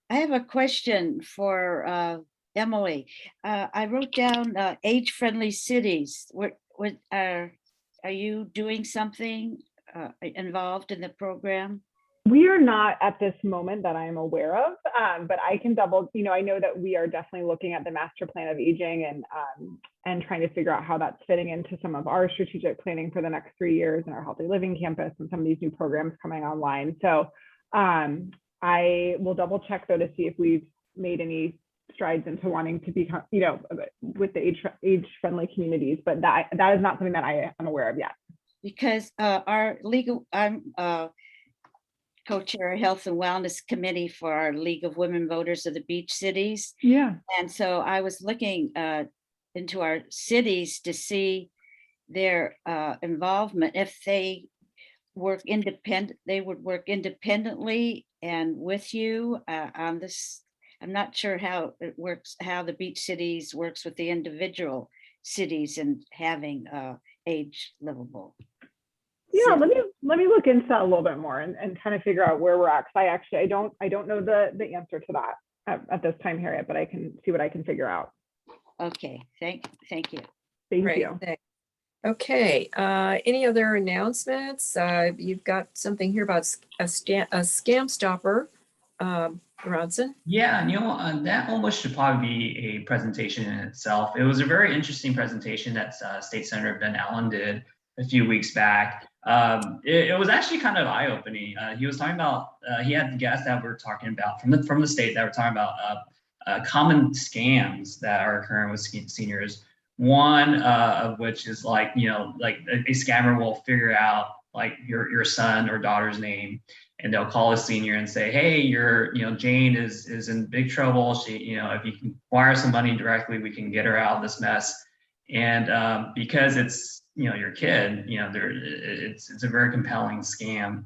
have a question for Emily. I wrote down age-friendly cities. What are you doing something involved in the program? We are not at this moment that I'm aware of, but I can double, I know that we are definitely looking at the master plan of aging and trying to figure out how that's fitting into some of our strategic planning for the next 3 years in our healthy living campus and some of these new programs coming online. So I will double check though to see if we've made any strides into wanting to be, with the age-friendly communities, but that is not something that I am aware of yet. Because our legal, I'm co-chair Health and Wellness Committee for our League of Women Voters of the Beach Cities. Yeah. And so I was looking into our cities to see their involvement. If they work independent, they would work independently and with you on this. I'm not sure how it works, how the beach cities works with the individual cities and having age livable. Yeah, let me look into that a little bit more and kind of figure out where we're at. Cause I don't know the answer to that at this time, Harriet, but I can see what I can figure out. Okay, thank you. Thank Great, you. thanks. Okay, any other announcements? You've got something here about a scam stopper, Ronson. Yeah, that almost should probably be a presentation in itself. It was a very interesting presentation that State Senator Ben Allen did a few weeks back. It was actually kind of eye-opening. He was talking about, he had guests that were talking about from the state that were talking about common scams that are occurring with seniors. One of which is like a scammer will figure out like your son or daughter's name, and they'll call a senior and say, hey, Jane is in big trouble. She, if you can wire some money directly, we can get her out of this mess. And because it's your kid, it's a very compelling scam.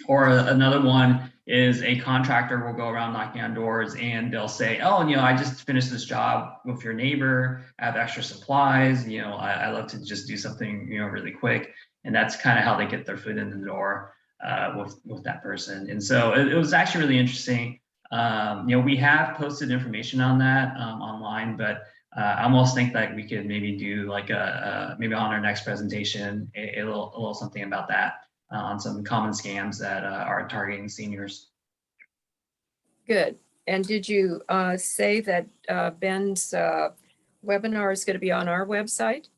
Or another one is a contractor will go around knocking on doors and they'll say, oh, I just finished this job with your neighbor. I have extra supplies. I love to just do something, really quick. And that's kind of how they get their foot in the door with that person. And so it was actually really interesting. We have posted information on that online, but I almost think that we could maybe do like maybe on our next presentation, a little something about that. On some common scams that are targeting seniors. Good. And did you say that Ben's webinar is going to be on our website?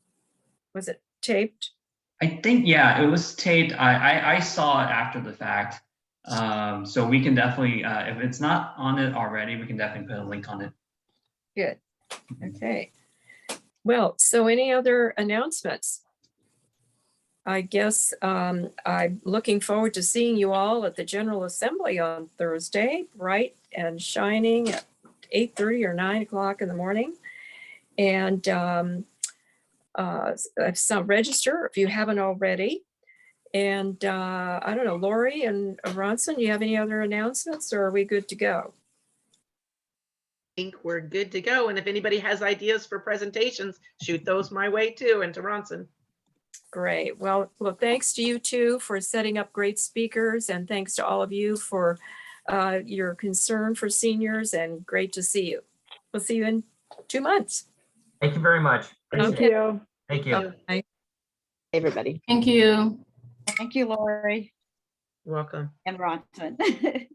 Was it taped? I think, yeah, it was taped. I saw it after the fact. So we can definitely, if it's not on it already, we can definitely put a link on it. Good. Okay. Well, so any other announcements? I guess I'm looking forward to seeing you all at the General Assembly on Thursday, bright and shining at 8:30 or 9 o'clock in the morning. And some register if you haven't already. And I don't know, Lori and Ronson, do you have any other announcements or are we good to go? I think we're good to go. And if anybody has ideas for presentations, shoot those my way too, and to Ronson. Great. Well, thanks to you two for setting up great speakers, and thanks to all of you for your concern for seniors, and great to see you. We'll see you in 2 months. Thank you very much. Thank you. Thank you. Bye. Everybody. Thank you. Thank you, Lori Welcome. and Ronson.